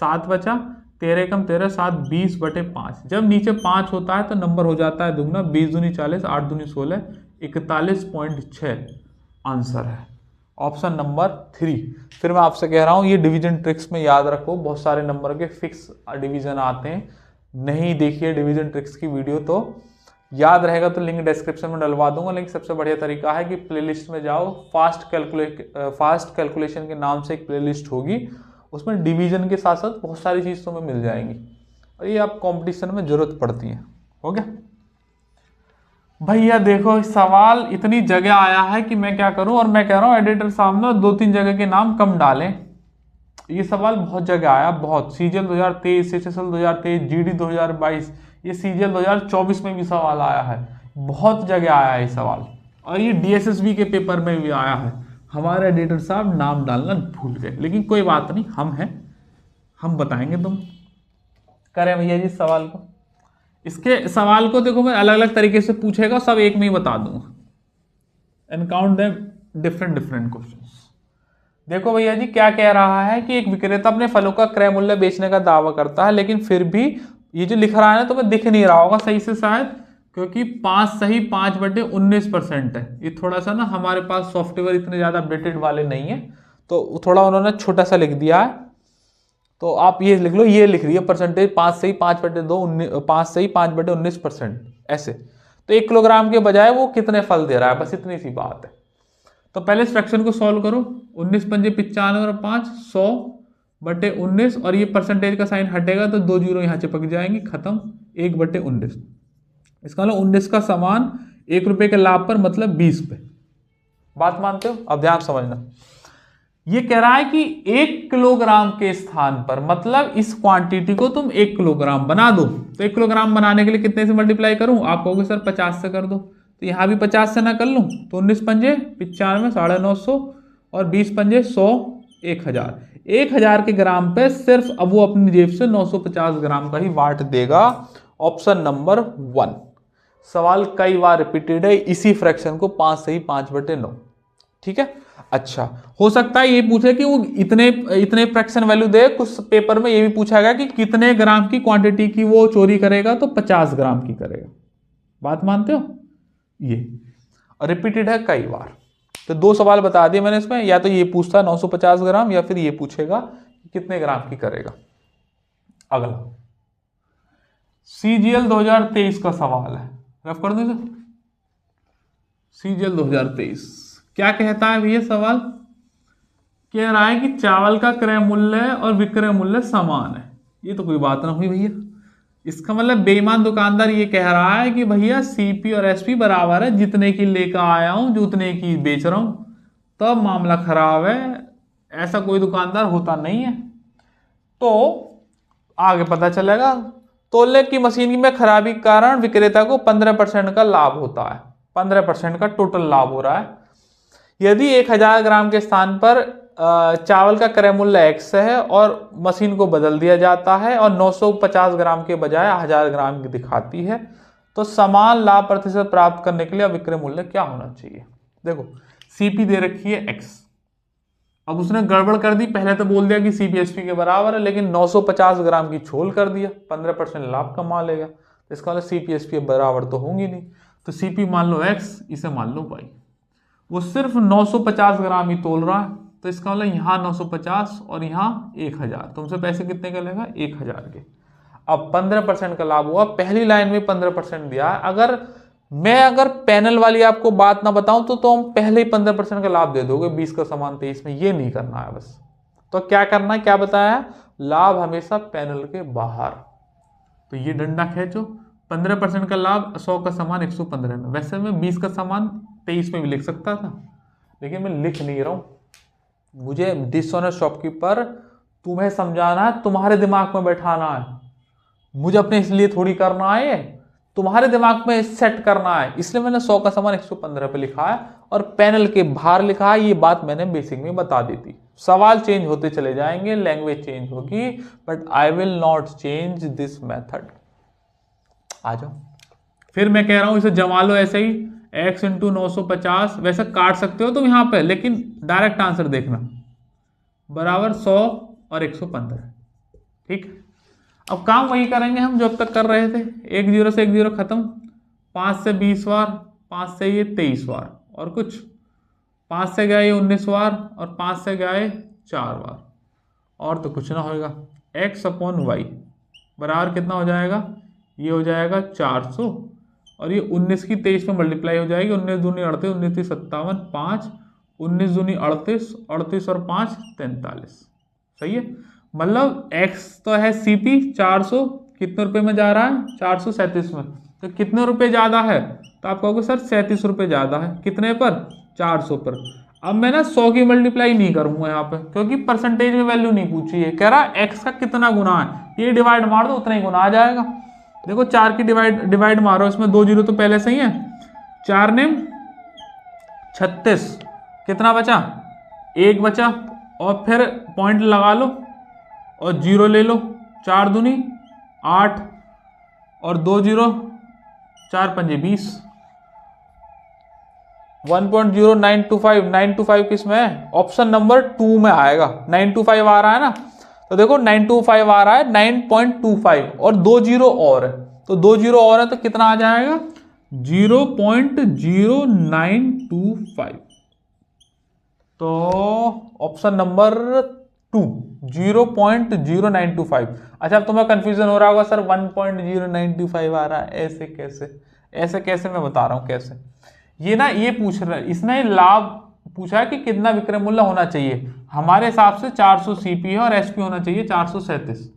7 बचा। 13 × 13 7, 20 बटे 5। जब नीचे 5 होता है तो नंबर हो जाता है दुगना। 20 दूनी 40, 8 दूनी 16, 41.6 आंसर है ऑप्शन नंबर 3। फिर मैं आपसे कह रहा हूं, ये डिवीजन ट्रिक्स में याद रखो, बहुत सारे नंबर के फिक्स डिवीजन आते हैं। नहीं देखिए डिवीजन ट्रिक्स की वीडियो तो याद रहेगा, तो लिंक डिस्क्रिप्शन में डलवा दूंगा। लेकिन सबसे बढ़िया तरीका है कि प्लेलिस्ट में जाओ, फास्ट कैलकुलेशन के नाम से एक प्लेलिस्ट होगी, उसमें डिवीजन के साथ साथ बहुत सारी चीज तुम्हें मिल जाएंगी, और ये आप कंपटीशन में जरूरत पड़ती है। हो गया भैया? देखो सवाल इतनी जगह आया है कि मैं क्या करूं, और मैं कह रहा हूं एडिटर साहब ना 2-3 जगह के नाम कम डालें। ये सवाल बहुत जगह आया, बहुत। सीजीएल 2023, एचएसएल 2023, जीडी 2022, ये सीजीएल 2024 में भी सवाल आया है। बहुत जगह आया है ये सवाल, और ये डीएसएसबी के पेपर में भी आया है। हमारे एडिटर साहब नाम डालना भूल गए, लेकिन कोई बात नहीं, हम हैं, हम बताएंगे। तुम करें भैया जी सवाल को। इसके सवाल को देखो, मैं अलग अलग तरीके से पूछेगा, सब एक में ही बता दूंगा। And count them different questions. देखो भैया जी, क्या कह रहा है कि एक विक्रेता अपने फलों का क्रय मूल्य बेचने का दावा करता है, लेकिन फिर भी ये जो लिख रहा है ना, तो मैं दिख नहीं रहा होगा सही से शायद, क्योंकि 5 सही 5/19% है। ये थोड़ा सा ना, हमारे पास सॉफ्टवेयर इतने ज्यादा अपडेटेड वाले नहीं है, तो थोड़ा उन्होंने छोटा सा लिख दिया है। तो आप ये लिख लो, ये लिख रही है परसेंटेज 5 सही 5/2, 5 सही 5/19% ऐसे। तो 1 किलोग्राम के बजाय वो कितने फल दे रहा है, बस इतनी सी बात है। तो पहले इस फ्रैक्शन को सॉल्व करो। 19 × 5 = 95 और 5 100/19, और ये परसेंटेज का साइन हटेगा तो 2 जीरो यहाँ चिपक जाएंगी, खत्म। 1/19, इसका मतलब 19 का समान 1 रुपए के लाभ पर, मतलब 20 पे। बात मानते हो? अब ध्यान समझना। ये कह रहा है कि 1 किलोग्राम के स्थान पर, मतलब इस क्वांटिटी को तुम 1 किलोग्राम बना दो। तो 1 किलोग्राम बनाने के लिए कितने से मल्टीप्लाई करूं? आप कहोगे सर 50 से कर दो, तो यहां भी 50 से ना कर लूं तो 19 × 5 = 95, 950, और 20 × 5 = 100, 1000। 1000 के ग्राम पे सिर्फ अब वो अपनी जेब से 950 ग्राम का ही वाट देगा। Option number 1। सवाल कई बार रिपीटेड है, इसी फ्रैक्शन को 5 सही 5/9। ठीक है, अच्छा हो सकता है ये पूछे कि वो इतने फ्रैक्शन वैल्यू दे। कुछ पेपर में ये भी पूछा गया कि कितने ग्राम की क्वांटिटी की वो चोरी करेगा, तो 50 ग्राम की करेगा। बात मानते हो? ये रिपीटेड है कई बार। तो 2 सवाल बता दिए मैंने इसमें, या तो ये पूछता है 950 ग्राम, या फिर ये पूछेगा कितने ग्राम की करेगा। अगला सीजीएल 2023 का सवाल है, रफ कर दो। सीजीएल 2023 क्या कहता है भैया? सवाल कह रहा है कि चावल का क्रय मूल्य और विक्रय मूल्य समान है। ये तो कोई बात ना हुई भैया। इसका मतलब बेईमान दुकानदार ये कह रहा है कि भैया सीपी और एसपी बराबर है, जितने की लेकर आया हूं जो उतने की बेच रहा हूं, तब मामला खराब है। ऐसा कोई दुकानदार होता नहीं है। तो आगे पता चलेगा। तोलने की मशीन में खराबी के कारण विक्रेता को 15% का लाभ होता है। 15% का टोटल लाभ हो रहा है। यदि 1000 ग्राम के स्थान पर चावल का क्रय मूल्य x है और मशीन को बदल दिया जाता है और 950 ग्राम के बजाय 1000 ग्राम की दिखाती है, तो समान लाभ प्रतिशत प्राप्त करने के लिए विक्रय मूल्य क्या होना चाहिए। देखो सीपी दे रखी है x, अब उसने गड़बड़ कर दी, पहले तो बोल दिया कि सीपीएसपी के बराबर है, लेकिन 950 ग्राम की छोल कर दिया, 15% लाभ कमा लेगा, तो इसका मतलब सीपीएसपी के बराबर तो होंगी नहीं। तो सीपी मान लो x, इसे मान लो y। वो सिर्फ 950 ग्राम ही तोल रहा है, तो इसका मतलब यहाँ 950 और यहाँ 1000, तुमसे पैसे कितने का लेगा 1000 के। अब 15% का लाभ हुआ, पहली लाइन में 15% दिया है। अगर पैनल वाली आपको बात ना बताऊं तो हम पहले ही 15% का लाभ दे दोगे, 20 का सामान 23 में, ये नहीं करना है बस। तो क्या करना है, क्या बताया, लाभ हमेशा पैनल के बाहर। तो ये डंडा खींचो, 15% का लाभ 100 का सामान 115 में। वैसे मैं 20 का सामान 23 में भी लिख सकता था, लेकिन मैं लिख नहीं रहा हूं। मुझे डिसऑनेस्ट शॉपकीपर तुम्हें समझाना है, तुम्हारे दिमाग में बैठाना है, मुझे अपने इसलिए थोड़ी करना है, तुम्हारे दिमाग में सेट करना है। इसलिए मैंने 100 का सामान 115 पे लिखा है और पैनल के बाहर लिखा है। ये बात मैंने बेसिक में बता दी थी। सवाल चेंज होते चले जाएंगे, लैंग्वेज चेंज होगी, but I will not change this method. आ जाओ, फिर मैं कह रहा हूं इसे जमा लो ऐसे ही, x इंटू 950, वैसे काट सकते हो तुम यहां पे, लेकिन डायरेक्ट आंसर देखना, बराबर 100 और 115। ठीक, अब काम वही करेंगे हम जो अब तक कर रहे थे। 1 0 से 1 0 खत्म, 5 से 20 बार, 5 से ये 23 बार, और कुछ 5 से गए 19 बार और 5 से गए 4 बार, और तो कुछ ना होगा। x अपॉन वाई बराबर कितना हो जाएगा, ये हो जाएगा 400, और ये 19 की 23 में मल्टीप्लाई हो जाएगी। 19 दूनी 38, 19 तीस 57, 5 19 दूनी 38, 38 और 5 43। सही है, मतलब x तो है सीपी 400, कितने रुपए में जा रहा है 437 में, तो कितने रुपए ज्यादा है, तो आप कहोगे सर 37 रुपए ज्यादा है, कितने पर 400 पर। अब मैं ना 100 की मल्टीप्लाई नहीं करूंगा यहाँ पे, क्योंकि परसेंटेज में वैल्यू नहीं पूछी है, कह रहा x का कितना गुना है, ये डिवाइड मार दो उतना ही गुना आ जाएगा। देखो 4 की डिवाइड मारो, इसमें 2 जीरो तो पहले से ही है, 4 ने 36, कितना बचा 1 बचा, और फिर पॉइंट लगा लो और 0 ले लो, 4 दूनी 8 और 2 जीरो, 4 पंजे 20, 1.0925, 925 किस में है, ऑप्शन नंबर 2 में आएगा। 925 आ रहा है ना, तो देखो 925 आ रहा है, 9.25 और 2 जीरो और है, तो 2 जीरो और है तो कितना आ जाएगा 0.0925। तो ऑप्शन नंबर 2 0.0925। अच्छा, अब तुम्हें कंफ्यूजन हो रहा होगा सर 1.0925 आ रहा है, ऐसे कैसे, ऐसे कैसे, मैं बता रहा हूं कैसे। ये ना, ये पूछ रहा है, इसने लाभ पूछा है कि कितना विक्रय मूल्य होना चाहिए, हमारे हिसाब से 400 सीपी है और एसपी होना चाहिए 437,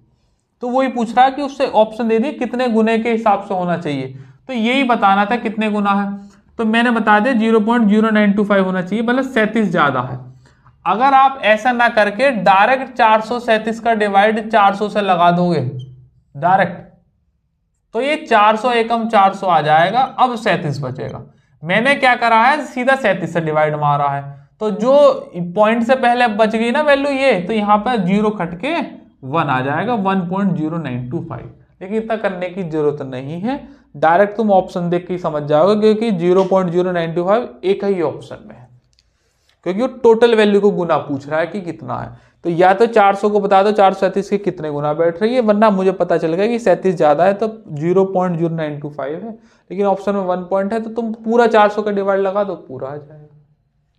तो वही पूछ रहा है कि उससे ऑप्शन दे दिए कितने गुने के हिसाब से होना चाहिए, तो यही बताना था कितने गुना है, तो मैंने बता दिया 0.0925 होना चाहिए, मतलब 37 ज्यादा है। अगर आप ऐसा ना करके डायरेक्ट 437 का डिवाइड 400 से लगा दोगे डायरेक्ट, तो ये 400 एकम 400 आ जाएगा, अब 37 बचेगा। मैंने क्या करा है, सीधा 37 से डिवाइड मारा है, तो जो पॉइंट से पहले बच गई ना वैल्यू ये, तो यहाँ पे 0 खट के 1 आ जाएगा, 1.0925। लेकिन इतना करने की जरूरत नहीं है, डायरेक्ट तुम ऑप्शन देख के समझ जाओगे, क्योंकि 0.0925 एक ही ऑप्शन में है, क्योंकि वो टोटल वैल्यू को गुना पूछ रहा है कि कितना है। तो या तो 400 को बता दो 437 के कितने गुना बैठ रही है, वरना मुझे पता चल गया कि 37 ज्यादा है तो 0.0925 है, लेकिन ऑप्शन में 1 पॉइंट है, तो तुम पूरा 400 का डिवाइड लगा दो, पूरा आ जाएगा।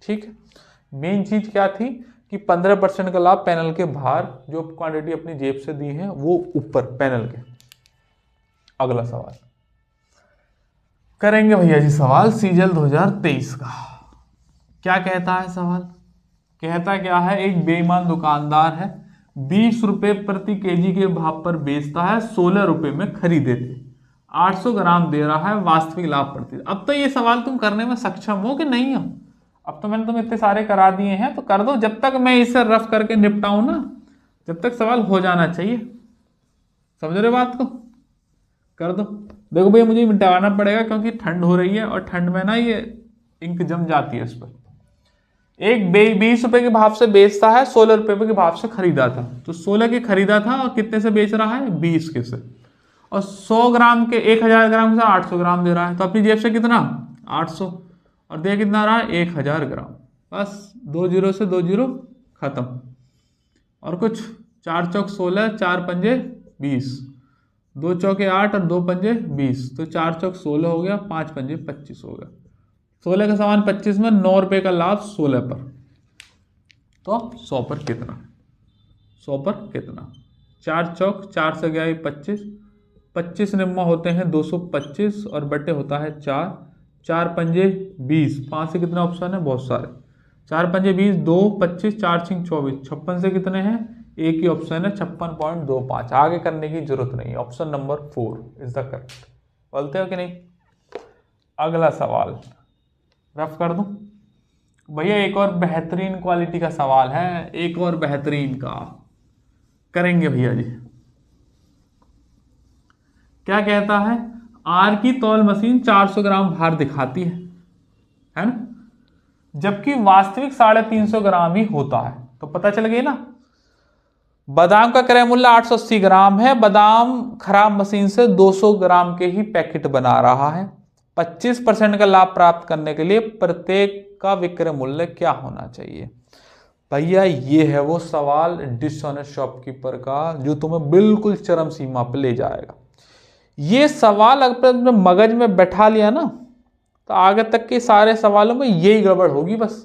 ठीक है, मेन चीज क्या थी कि 15% का लाभ पैनल के बाहर, जो क्वांटिटी अपनी जेब से दी है वो ऊपर पैनल के। अगला सवाल करेंगे भैया जी, सवाल सीजल 2023 का। क्या कहता है सवाल, कहता क्या है, एक बेईमान दुकानदार है, 20 रुपए प्रति केजी के भाव पर बेचता है, 16 रुपए में खरीदे थे, 800 ग्राम दे रहा है, वास्तविक लाभ प्रति। अब तो ये सवाल तुम करने में सक्षम हो कि नहीं हो, अब तो मैंने तुम्हें इतने सारे करा दिए हैं, तो कर दो, जब तक मैं इसे रफ करके निपटाऊं ना, जब तक सवाल हो जाना चाहिए। समझ रहे बात को, कर दो। देखो भैया मुझे मिटाना पड़ेगा क्योंकि ठंड हो रही है और ठंड में ना ये इंक जम जाती है इस पर। एक 20 रुपए के भाव से बेचता है, 16 रुपए के भाव से खरीदा था, तो 16 के खरीदा था और कितने से बेच रहा है, 20 के से, और 100 ग्राम के 1000 ग्राम से 800 ग्राम दे रहा है, तो अपनी जेब से कितना 800, और दे कितना रहा है 1000 ग्राम। बस 2 जीरो से 2 जीरो खत्म, और कुछ 4 चौक 16, 4 पंजे 20, 2 चौके 8 और 2 पंजे 20, तो 4 चौक 16 हो गया, 5 पंजे 25 हो गया। 16 का सामान 25 में 9 रुपए का लाभ 16 पर, तो 100 पर कितना, 100 पर कितना, 4 चौक 4 से गया 25, 25 निम्मा होते हैं 225 और बटे होता है 4, 4 पंजे 20, 5 से कितना ऑप्शन है, बहुत सारे, 4 पंजे 20, 2 25, 4 6 24, 56 से कितने हैं, एक ही ऑप्शन है 56.25, आगे करने की जरूरत नहीं, option number 4 is the correct. बोलते हो कि नहीं। अगला सवाल रफ कर दूं भैया, एक और बेहतरीन क्वालिटी का सवाल है, एक और बेहतरीन का करेंगे भैया जी। क्या कहता है, आर की तौल मशीन 400 ग्राम भार दिखाती है ना, जबकि वास्तविक 350 ग्राम ही होता है, तो पता चल गई ना। बादाम का क्रय मूल्य 880 ग्राम है, बादाम खराब मशीन से 200 ग्राम के ही पैकेट बना रहा है, 25% का लाभ प्राप्त करने के लिए प्रत्येक का विक्रय मूल्य क्या होना चाहिए। भैया ये है वो सवाल डिसऑनेस्ट शॉपकीपर का जो तुम्हें बिल्कुल चरम सीमा पर ले जाएगा। ये सवाल अगर मगज में बैठा लिया ना, तो आगे तक के सारे सवालों में यही गड़बड़ होगी बस,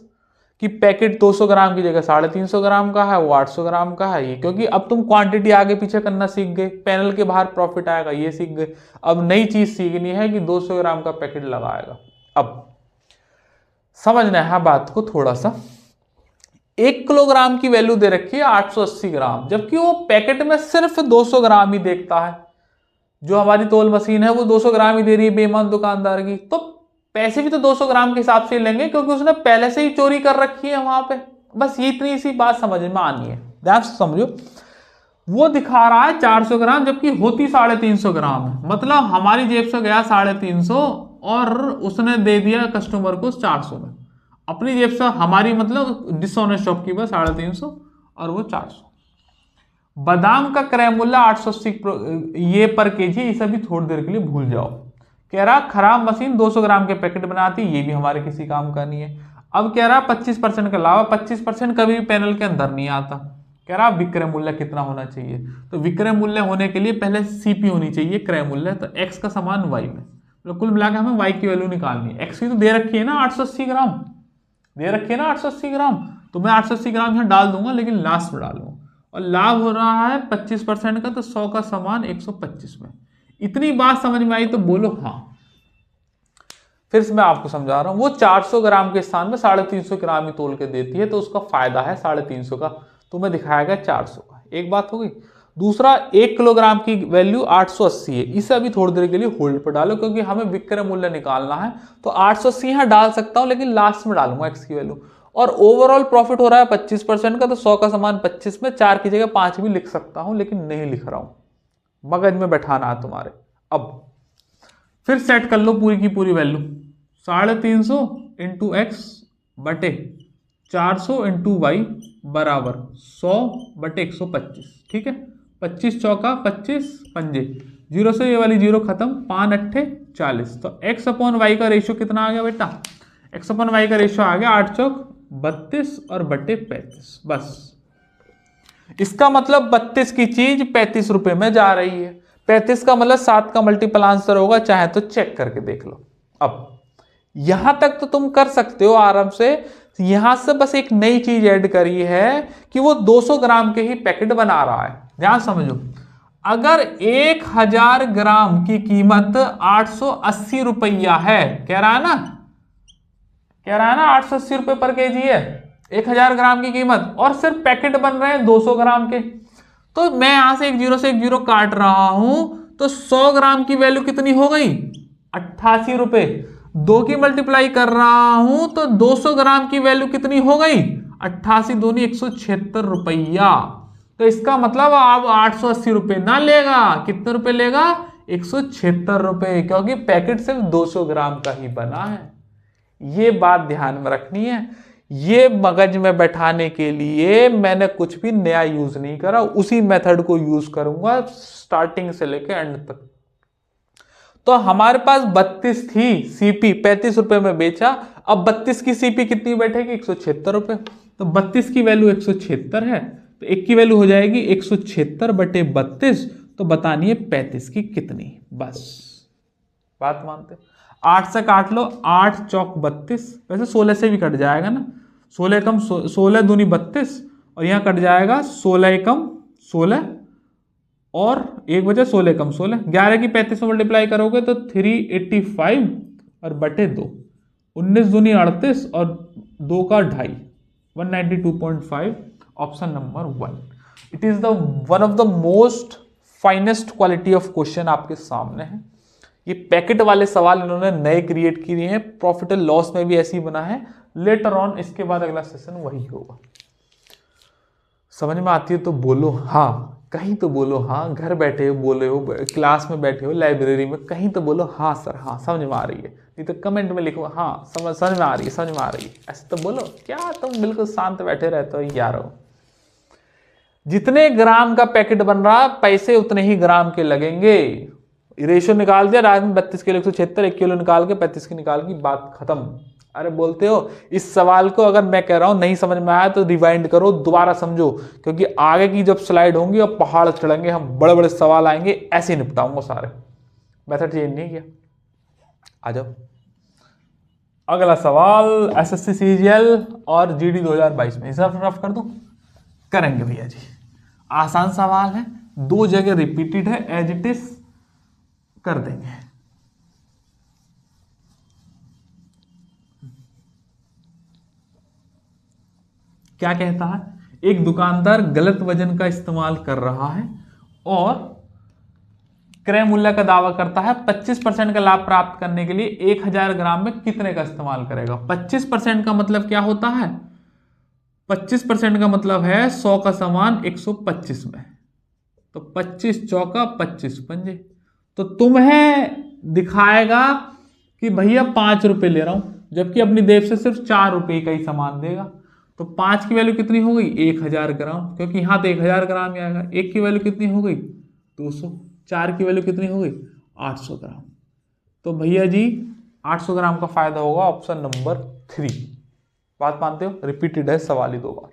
कि पैकेट 200 ग्राम की जगह 350 ग्राम का है, वो 800 ग्राम का है, ये क्योंकि अब तुम क्वांटिटी आगे पीछे करना सीख गए, पैनल के बाहर प्रॉफिट आएगा ये सीख गए। अब नई चीज सीखनी है कि 200 ग्राम का पैकेट लगाएगा। अब समझना है बात को थोड़ा सा। 1 किलोग्राम की वैल्यू दे रखी है 880 ग्राम, जबकि वो पैकेट में सिर्फ 200 ग्राम ही देखता है। जो हमारी तौल मशीन है वो 200 ग्राम ही दे रही है बेईमान दुकानदार की, तो पैसे भी तो 200 ग्राम के हिसाब से लेंगे, क्योंकि उसने पहले से ही चोरी कर रखी है वहां पे। बस ये इतनी सी बात समझ में आनी है, ध्यान से समझो। वो दिखा रहा है 400 ग्राम, जबकि होती 350 ग्राम है, मतलब हमारी जेब से गया 350 और उसने दे दिया कस्टमर को 400 में, अपनी जेब से हमारी मतलब डिसऑनेस्ट शॉपकीपर 350 और वो 400। बादाम का क्रय मूल्य 880 ये पर केजी, इसे भी थोड़ी देर के लिए भूल जाओ। कह रहा खराब मशीन 200 ग्राम के पैकेट बनाती, ये भी हमारे किसी काम का नहीं है। अब कह रहा 25% का लाभ, 25% कभी भी पैनल के अंदर नहीं आता। कह रहा विक्रय मूल्य कितना होना चाहिए, तो विक्रय मूल्य होने के लिए पहले सीपी होनी चाहिए क्रय मूल्य, तो एक्स का समान वाई में, मतलब कुल मिलाकर हमें वाई की वैल्यू निकालनी है। एक्स की तो दे रखी है ना 880 ग्राम, दे रखी है ना 880 ग्राम, तो मैं 880 ग्राम यहाँ डाल दूंगा, लेकिन लास्ट में डालूंगा। और लाभ हो रहा है 25% का, तो 100 का समान 125 में। इतनी बात समझ में आई तो बोलो हाँ। फिर से मैं आपको समझा रहा हूं, वो 400 ग्राम के स्थान में 350 ग्राम ही तोल के देती है, तो उसका फायदा है 350 का, तुम्हें दिखाया गया 400 का। एक बात हो गई। दूसरा, 1 किलोग्राम की वैल्यू 880 है, इसे अभी थोड़ी देर के लिए होल्ड पर डालो, क्योंकि हमें विक्रय मूल्य निकालना है। तो 880 यहां डाल सकता हूं, लेकिन लास्ट में डालूंगा एक्स की वैल्यू। और ओवरऑल प्रॉफिट हो रहा है 25% का, तो 100 का समान 25 में, 4 की जगह 5 भी लिख सकता हूं, लेकिन नहीं लिख रहा हूं, मगज में बैठाना है तुम्हारे। अब फिर सेट कर लो पूरी की पूरी वैल्यू, 350 इंटू एक्स बटे 400 इंटू वाई बराबर 100 बटे 125, ठीक है। 25 चौका 25 पंजे, जीरो से ये वाली जीरो खत्म, 5 अट्ठे 40, तो एक्स अपॉन वाई का रेशियो कितना आ गया बेटा, एक्स अपॉन वाई का रेशियो आ गया 8 चौक 32 और बटे 35। बस इसका मतलब 32 की चीज 35 रुपए में जा रही है। 35 का मतलब 7 का मल्टीपल आंसर होगा, चाहे तो चेक करके देख लो। अब यहां तक तो तुम कर सकते हो आराम से। यहां से बस एक नई चीज ऐड करी है कि वो 200 ग्राम के ही पैकेट बना रहा है। ध्यान समझो, अगर 1000 ग्राम की कीमत 880 रुपया है, कह रहा है ना 880 रुपए पर केजी है 1000 ग्राम की कीमत, और सिर्फ पैकेट बन रहे हैं 200 ग्राम के, तो मैं यहां से एक जीरो काट रहा हूं, तो 100 ग्राम की वैल्यू कितनी हो गई, 88 रुपए। 2 की मल्टीप्लाई कर रहा हूं, तो 200 ग्राम की वैल्यू कितनी हो गई, 88 दूनी 176 रुपया। तो इसका मतलब अब 880 रुपए ना लेगा, कितने रुपए लेगा, 176 रुपए, क्योंकि पैकेट सिर्फ 200 ग्राम का ही बना है। ये बात ध्यान में रखनी है। ये मगज में बैठाने के लिए मैंने कुछ भी नया यूज नहीं करा, उसी मेथड को यूज करूंगा स्टार्टिंग से लेकर एंड तक। तो हमारे पास 32 थी सीपी, 35 रुपए में बेचा। अब 32 की सीपी कितनी बैठेगी? 176 रुपए। तो 32 की वैल्यू 176 है, तो एक की वैल्यू हो जाएगी 176 बटे 32। तो बतानी है 35 की कितनी, बस बात मानते। 8 से काट लो, 8 चौक 32, वैसे 16 से भी कट जाएगा ना, 16 कम 16 दूनी 32, और यहाँ कट जाएगा 16 कम 16 और 1 बचे 16 कम 16। 11 की 35 में मल्टीप्लाई करोगे तो 385 और बटे 2, 19 दूनी 38 और 2 का 2.5, 192.5। Option number 1। It is the one of the most finest quality of question आपके सामने है। ये पैकेट वाले सवाल इन्होंने नए क्रिएट किए हैं, प्रॉफिट एंड लॉस में भी ऐसे ही बना है। लेटर ऑन इसके बाद अगला सेशन वही होगा। समझ में आती है तो बोलो हाँ, कहीं तो बोलो हाँ, घर बैठे हो बोले हो, क्लास में बैठे हो, लाइब्रेरी में, कहीं तो बोलो हाँ सर हाँ समझ में आ रही है, नहीं तो कमेंट में लिखो हाँ समझ में आ रही है, समझ में आ रही है, ऐसे तो बोलो। क्या तुम बिल्कुल शांत बैठे रहते हो यारो। जितने ग्राम का पैकेट बन रहा पैसे उतने ही ग्राम के लगेंगे। रेशियो निकाल दिया, रात में 32 किलो 176, 1 किलो निकाल के 35 की निकाल की, बात खत्म। अरे बोलते हो इस सवाल को अगर मैं कह रहा हूं नहीं समझ में आया तो रिवाइंड करो, दोबारा समझो, क्योंकि आगे की जब स्लाइड होंगी और पहाड़ चढ़ेंगे, हम बड़े बड़े सवाल आएंगे, ऐसे निपटाऊंगा सारे। मेथड चेंज नहीं किया। आ जाओ अगला सवाल, एसएससी सीजीएल और जीडी 2022 में इसे रफ कर दूं, करेंगे भैया जी। आसान सवाल है, 2 जगह रिपीटेड है, एज इट इज कर देंगे। क्या कहता है? एक दुकानदार गलत वजन का इस्तेमाल कर रहा है और क्रय मूल्य का दावा करता है 25% का लाभ प्राप्त करने के लिए 1000 ग्राम में कितने का इस्तेमाल करेगा। 25% का मतलब क्या होता है? 25% का मतलब है 100 का सामान 125 में, तो 25 चौका 25 पंजे। तो तुम्हें दिखाएगा कि भैया 5 रुपए ले रहा हूं, जबकि अपनी देव से सिर्फ 4 रुपए का ही सामान देगा। तो 5 की वैल्यू कितनी हो गई? 1000 ग्राम, क्योंकि यहां तो 1000 ग्राम ही आएगा। 1 की वैल्यू कितनी हो गई? 200। 4 की वैल्यू कितनी हो गई? 800 ग्राम। तो भैया जी 800 ग्राम का फायदा होगा ऑप्शन नंबर 3। बात मानते हो? रिपीटेड है सवाल ही 2 बार।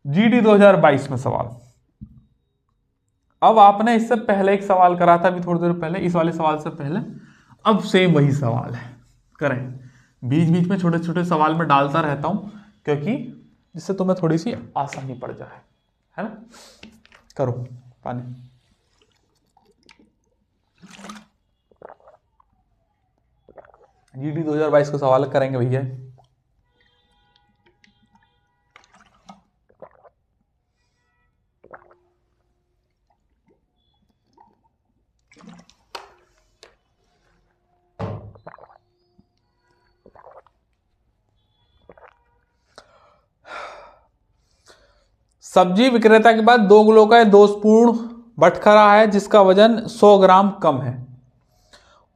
जीडी 2022 में सवाल। अब आपने इससे पहले एक सवाल करा था अभी थोड़ी देर पहले, इस वाले सवाल से पहले। अब सेम वही सवाल है, करें। बीच बीच में छोटे छोटे सवाल में डालता रहता हूं, क्योंकि जिससे तुम्हें थोड़ी सी आसानी पड़ जाए, है ना। करो पानी। जीडी 2022 का सवाल करेंगे भैया। सब्जी विक्रेता के पास 2 किलो का दोषपूर्ण बटखरा है जिसका वजन 100 ग्राम कम है।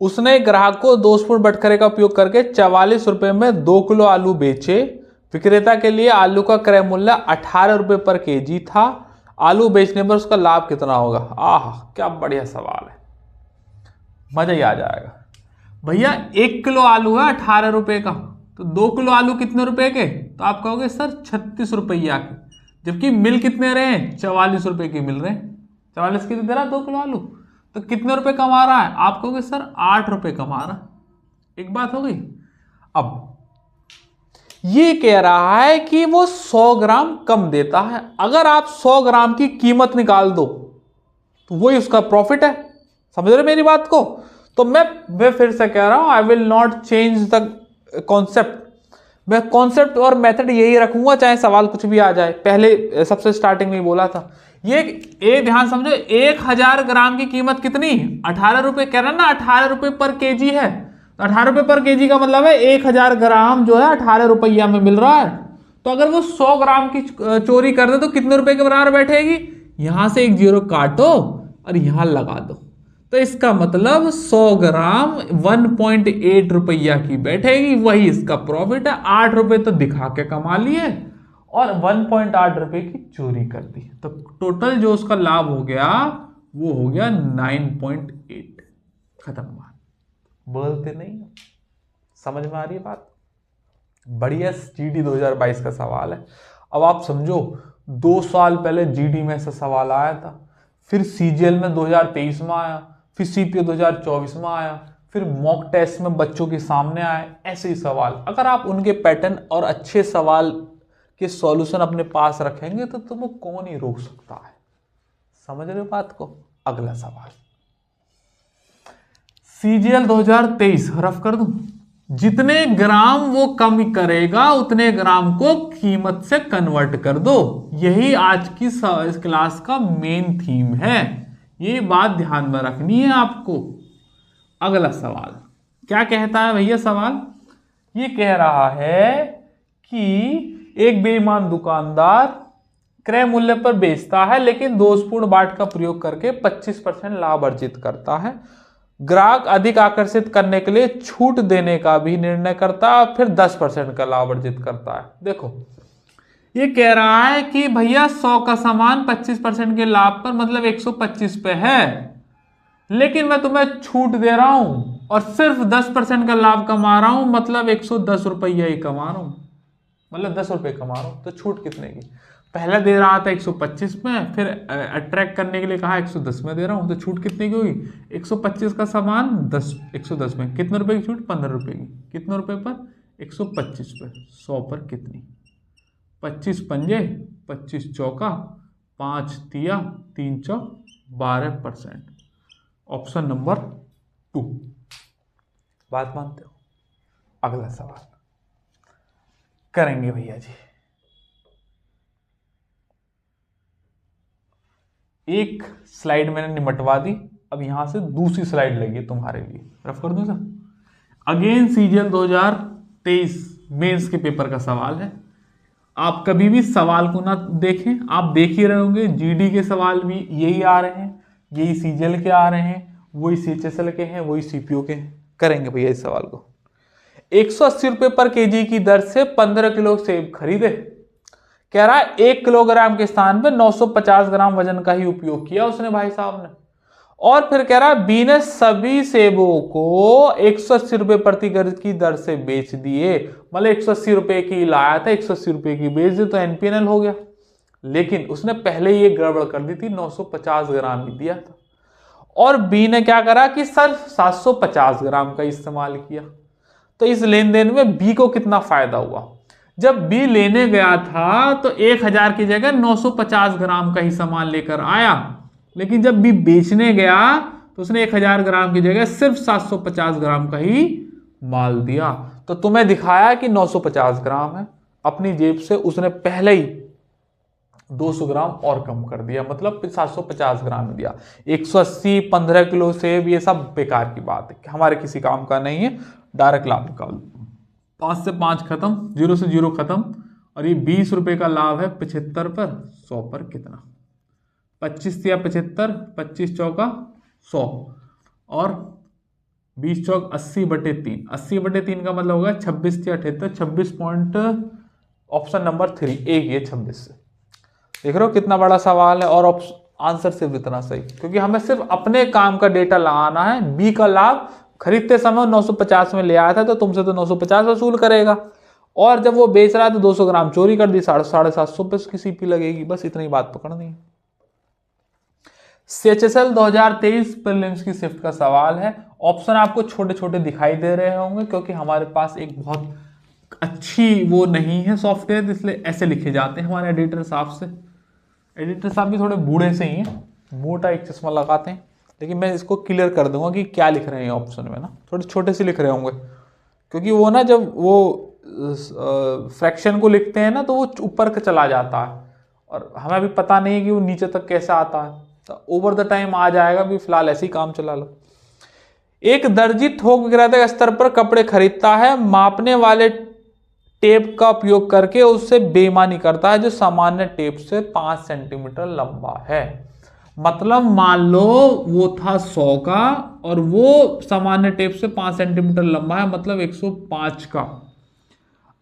उसने ग्राहक को दोषपूर्ण बटखरे का उपयोग करके 44 रुपए में 2 किलो आलू बेचे। विक्रेता के लिए आलू का क्रय मूल्य 18 रुपए पर केजी था। आलू बेचने पर उसका लाभ कितना होगा? आह क्या बढ़िया सवाल है, मजा ही आ जाएगा। भैया 1 किलो आलू है 18 रुपए का, तो 2 किलो आलू कितने रुपए के? तो आप कहोगे सर 36 रुपया के, जबकि मिल कितने रहे हैं? 44 रुपए के मिल रहे हैं। 44 की दे रहा 2 किलो आलू, तो कितने रुपए कमा रहा है? आप कहोगे सर 8 रुपए कमा रहा है। एक बात हो गई। अब ये कह रहा है कि वो 100 ग्राम कम देता है। अगर आप 100 ग्राम की कीमत निकाल दो तो वही उसका प्रॉफिट है। समझ रहे मेरी बात को? तो मैं फिर से कह रहा हूं, आई will not change the concept. मैं कॉन्सेप्ट और मेथड यही रखूंगा, चाहे सवाल कुछ भी आ जाए। पहले सबसे स्टार्टिंग में ही बोला था। ये ध्यान समझो, 1000 ग्राम की कीमत कितनी? 18 रुपए कह रहा है ना, 18 रुपए पर केजी है। तो 18 रुपए पर केजी का मतलब है 1000 ग्राम जो है 18 रुपया में मिल रहा है। तो अगर वो 100 ग्राम की चोरी कर दे तो कितने रुपए के बराबर बैठेगी? यहां से एक जीरो काटो और यहां लगा दो, तो इसका मतलब 100 ग्राम 1.8 रुपया की बैठेगी, वही इसका प्रॉफिट है। 8 रुपए तो दिखा के कमा लिए और 1.8 रुपए की चोरी कर दी, तो टोटल जो उसका लाभ हो गया वो हो गया 9.8। खत्म बात, बोलते नहीं, समझ में आ रही है बात? बढ़िया जीडी 2022 का सवाल है। अब आप समझो 2 साल पहले जीडी में ऐसा सवाल आया था, फिर सीजीएल में 2023 में आया, फिर सीपीओ 2024 में आया, फिर मॉक टेस्ट में बच्चों के सामने आए ऐसे ही सवाल। अगर आप उनके पैटर्न और अच्छे सवाल के सॉल्यूशन अपने पास रखेंगे तो तुमको कौन ही रोक सकता है। समझ रहे हो बात को? अगला सवाल, सीजीएल 2023 रफ कर दूं, जितने ग्राम वो कम करेगा उतने ग्राम को कीमत से कन्वर्ट कर दो। यही आज की इस क्लास का मेन थीम है, ये बात ध्यान में रखनी है आपको। अगला सवाल क्या कहता है भैया? सवाल ये कह रहा है कि एक बेईमान दुकानदार क्रय मूल्य पर बेचता है लेकिन दोषपूर्ण बाट का प्रयोग करके 25% लाभ अर्जित करता है। ग्राहक अधिक आकर्षित करने के लिए छूट देने का भी निर्णय करता है, फिर 10% का लाभ अर्जित करता है। देखो ये कह रहा है कि भैया 100 का सामान 25% के लाभ पर मतलब 125 पे है, लेकिन मैं तुम्हें छूट दे रहा हूं और सिर्फ 10% का लाभ कमा रहा हूं, मतलब 110 रुपया ही कमा रहा हूं, मतलब 10 रुपये कमा रहा हूं। तो छूट कितने की? पहले दे रहा था 125 में, फिर अट्रैक्ट करने के लिए कहा 110 में दे रहा हूं, तो छूट कितने की होगी? 125 का सामान 110 में कितने रुपए की छूट? 15 रुपए की। कितने रुपए पर? 125 पर। 100 पर कितनी? 25 पंजे 25 चौका 5 तिया 3 चौक 12%। Option number 2। बात मानते हो? अगला सवाल करेंगे भैया जी। एक स्लाइड मैंने निमटवा दी, अब यहां से दूसरी स्लाइड लगी तुम्हारे लिए, रफ कर दूं सर। अगेन सीजीएल 2023 मेंस के पेपर का सवाल है। आप कभी भी सवाल को ना देखें, आप देख ही रहे होंगे जीडी के सवाल भी यही आ रहे हैं, यही सीजीएल के आ रहे हैं, वही सीएचएसएल के हैं, वही सीपीओ के हैं। करेंगे भैया इस सवाल को। 180 रुपए पर केजी की दर से 15 किलो सेब खरीदे। कह रहा है 1 किलोग्राम के स्थान पर 950 ग्राम वजन का ही उपयोग किया उसने भाई साहब ने। और फिर कह रहा है बी ने सभी सेबों को 180 रुपए प्रति गज की दर से बेच दिए, मतलब 180 रुपए की लाया था, 180 रुपए की बेच दी, तो एनपीएनएल हो गया। लेकिन उसने पहले ही एक गड़बड़ कर दी थी, 950 ग्राम ही दिया था। और बी ने क्या करा कि सिर्फ 750 ग्राम का इस्तेमाल किया। तो इस लेन देन में बी को कितना फायदा हुआ? जब बी लेने गया था तो 1000 की जगह 950 ग्राम का ही सामान लेकर आया, लेकिन जब बी बेचने गया तो उसने 1000 ग्राम की जगह सिर्फ 750 ग्राम का ही माल दिया। तो तुम्हें दिखाया कि 950 ग्राम है, अपनी जेब से उसने पहले ही 200 ग्राम और कम कर दिया, मतलब 750 ग्राम दिया। 180 15 किलो सेब ये सब बेकार की बात है, हमारे किसी काम का नहीं है। डायरेक्ट लाभ निकाल, 5 से 5 खत्म, 0 से 0 खत्म। और ये 20 रुपए का लाभ है 75 पर, 100 पर कितना? 25 या 75, 25 चौका 100 और 20 चौक 80/3। 80/3 का मतलब होगा 26 या 78, 26 पॉइंट। ऑप्शन नंबर 3 एक ये 26 से। देख रहे हो कितना बड़ा सवाल है, और आंसर सिर्फ इतना सही, क्योंकि हमें सिर्फ अपने काम का डेटा लगाना है। बी का लाभ खरीदते समय 950 में ले आया था, तो तुमसे तो 950 वसूल करेगा, और जब वो बेच रहा है तो 200 ग्राम चोरी कर दी, 750 पे उसकी सीपी लगेगी। बस इतनी बात पकड़नी है। सीएचएसएल 2023 प्रीलिम्स की शिफ्ट का सवाल है। ऑप्शन आपको छोटे छोटे दिखाई दे रहे होंगे, क्योंकि हमारे पास एक बहुत अच्छी वो नहीं है सॉफ्टवेयर, इसलिए ऐसे लिखे जाते हैं हमारे एडिटर साहब से। एडिटर साहब भी थोड़े बूढ़े से ही हैं, मोटा एक चश्मा लगाते हैं, लेकिन मैं इसको क्लियर कर दूंगा कि क्या लिख रहे हैं ऑप्शन में ना, थोड़े छोटे से लिख रहे होंगे, क्योंकि वो ना जब वो फ्रैक्शन को लिखते हैं ना तो वो ऊपर का चला जाता है, और हमें अभी पता नहीं है कि वो नीचे तक कैसे आता है। तो ओवर द टाइम आ जाएगा, भी फिलहाल ऐसे ही काम चला लो। एक दर्जी थोक विक्रेता स्तर पर कपड़े खरीदता है, मापने वाले टेप का उपयोग करके उससे बेईमानी करता है जो सामान्य टेप से 5 सेंटीमीटर लंबा है। मतलब मान लो वो था 100 का और वो सामान्य टेप से 5 सेंटीमीटर लंबा है, मतलब 105 का।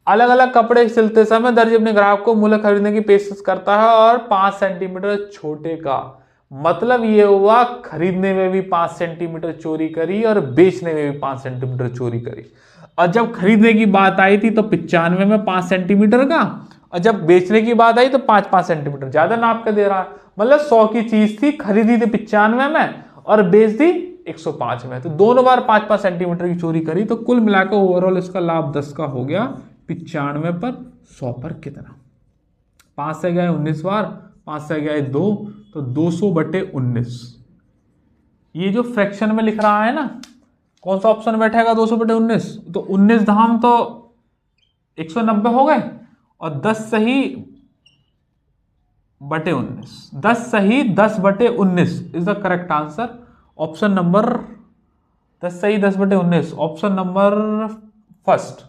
अलग अलग कपड़े सिलते समय दर्जी अपने ग्राहक को मूल्य खरीदने की पेशकश करता है और 5 सेंटीमीटर छोटे का। मतलब ये हुआ खरीदने में भी 5 सेंटीमीटर चोरी करी और बेचने में भी 5 सेंटीमीटर चोरी करी। और जब खरीदने की बात आई थी तो 95 में 5 सेंटीमीटर का, और जब बेचने की बात आई तो 5-5 सेंटीमीटर ज्यादा नाप के दे रहा है। मतलब 100 की चीज थी, खरीदी थी 95 में और बेच दी 105 में, तो दोनों बार 5-5 सेंटीमीटर की चोरी करी। तो कुल मिलाकर ओवरऑल इसका लाभ 10 का हो गया। 95 पर 100 पर कितना? 5 से गए 19 बार, 5 से गए 2, तो 200/19। ये जो फ्रैक्शन में लिख रहा है ना, कौन सा ऑप्शन बैठेगा 200/19? तो 19 धाम तो 190 हो गए और 10 सही बटे 19, 10 सही 10/19 is the correct answer. Option number 10 सही 10/19, ऑप्शन नंबर फर्स्ट।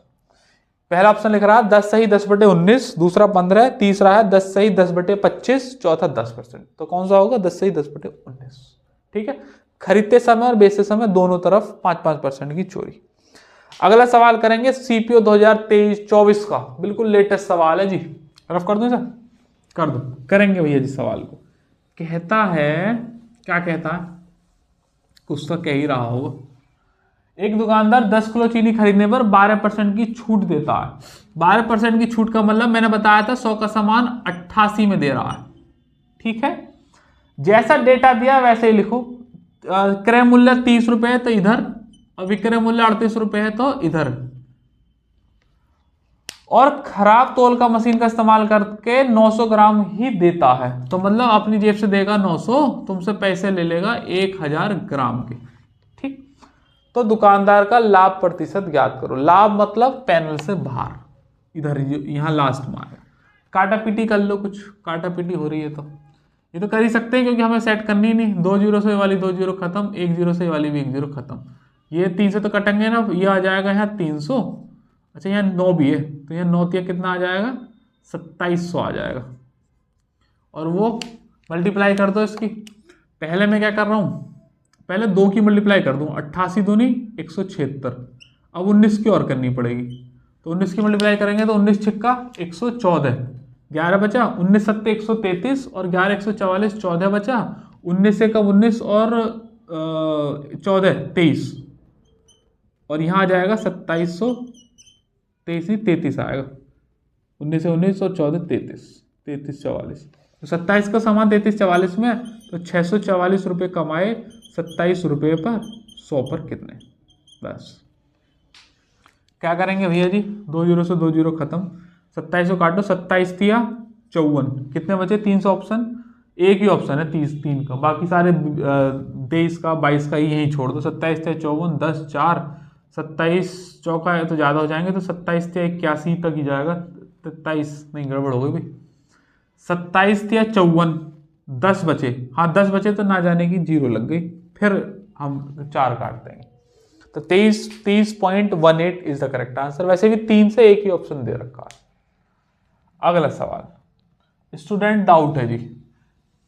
पहला ऑप्शन लिख रहा है 10 सही 10/19, दूसरा 15, तीसरा है 10 सही 10/25, चौथा 10%। तो कौन सा होगा? 10 सही 10/19। ठीक है, खरीदते समय और बेचते समय दोनों तरफ 5-5% की चोरी। अगला सवाल करेंगे सीपीओ 2023-24 का, बिल्कुल लेटेस्ट सवाल है जी। रफ कर दूं सर? कर दो, करेंगे भैया जी सवाल को। कहता है, क्या कहता है, कुछ तो कह ही रहा होगा। एक दुकानदार 10 किलो चीनी खरीदने पर 12% की छूट देता है। 12% की छूट का मतलब मैंने बताया था 100 का सामान 88 में दे रहा है। ठीक है, जैसा डेटा दिया वैसे ही लिखो। क्रय मूल्य 30 रुपए है तो इधर, और विक्रय मूल्य 38 रुपए है तो इधर। और खराब तौल का मशीन का इस्तेमाल करके 900 ग्राम ही देता है। तो मतलब अपनी जेब से देगा 900, तुमसे पैसे ले लेगा 1000 ग्राम के। ठीक, तो दुकानदार का लाभ प्रतिशत ज्ञात करो। लाभ मतलब पैनल से बाहर, इधर यहां लास्ट में आएगा। काटा पीटी कर लो, कुछ काटा पीटी हो रही है तो ये तो कर ही सकते हैं क्योंकि हमें सेट करनी ही नहीं। 2 जीरो से वाली 2 जीरो खत्म, 1 जीरो से वाली भी 1 जीरो खत्म। ये 3 से तो कटेंगे ना, ये आ जाएगा यहाँ 300। अच्छा यहाँ 9 भी है तो यहाँ 9 कितना आ जाएगा? 2700 आ जाएगा। और वो मल्टीप्लाई कर दो इसकी। पहले मैं क्या कर रहा हूँ, पहले 2 की मल्टीप्लाई कर दूँ, 88 दूनी 176। अब 19 की और करनी पड़ेगी, तो 19 की मल्टीप्लाई करेंगे तो 19 छिक्का 114, 11 बचा, 19 सत्ते 133 और 11 144, 14 बचा, 19 से कब 19 और 14 23, और यहाँ आ जाएगा 2723, 33 आएगा। 19 से 19 और 14 33, 33 44, तो 27 का सामान 33 44 में, तो 644 रुपये कमाए 27 रुपये पर 100 पर कितने? बस क्या करेंगे भैया जी, 2 जीरो से 2 जीरो खत्म, 27 को काटो, 27 तिया 54, कितने बचे? 300 ऑप्शन, एक ही ऑप्शन है 3 का, बाकी सारे 23 का 22 का यही छोड़ दो। 27 तिया 54, 10 4, 27 चौका है तो ज़्यादा हो जाएंगे, तो 27 तिया 81 तक ही जाएगा। 23 नहीं, गड़बड़ हो गई भाई। 27 तिया 54, 10 बचे, हाँ 10 बचे तो ना जाने की जीरो लग गई, फिर हम 4 काट देंगे, तो 30.18 इज द करेक्ट आंसर। वैसे भी 3 से एक ही ऑप्शन दे रखा है। अगला सवाल, स्टूडेंट डाउट है जी।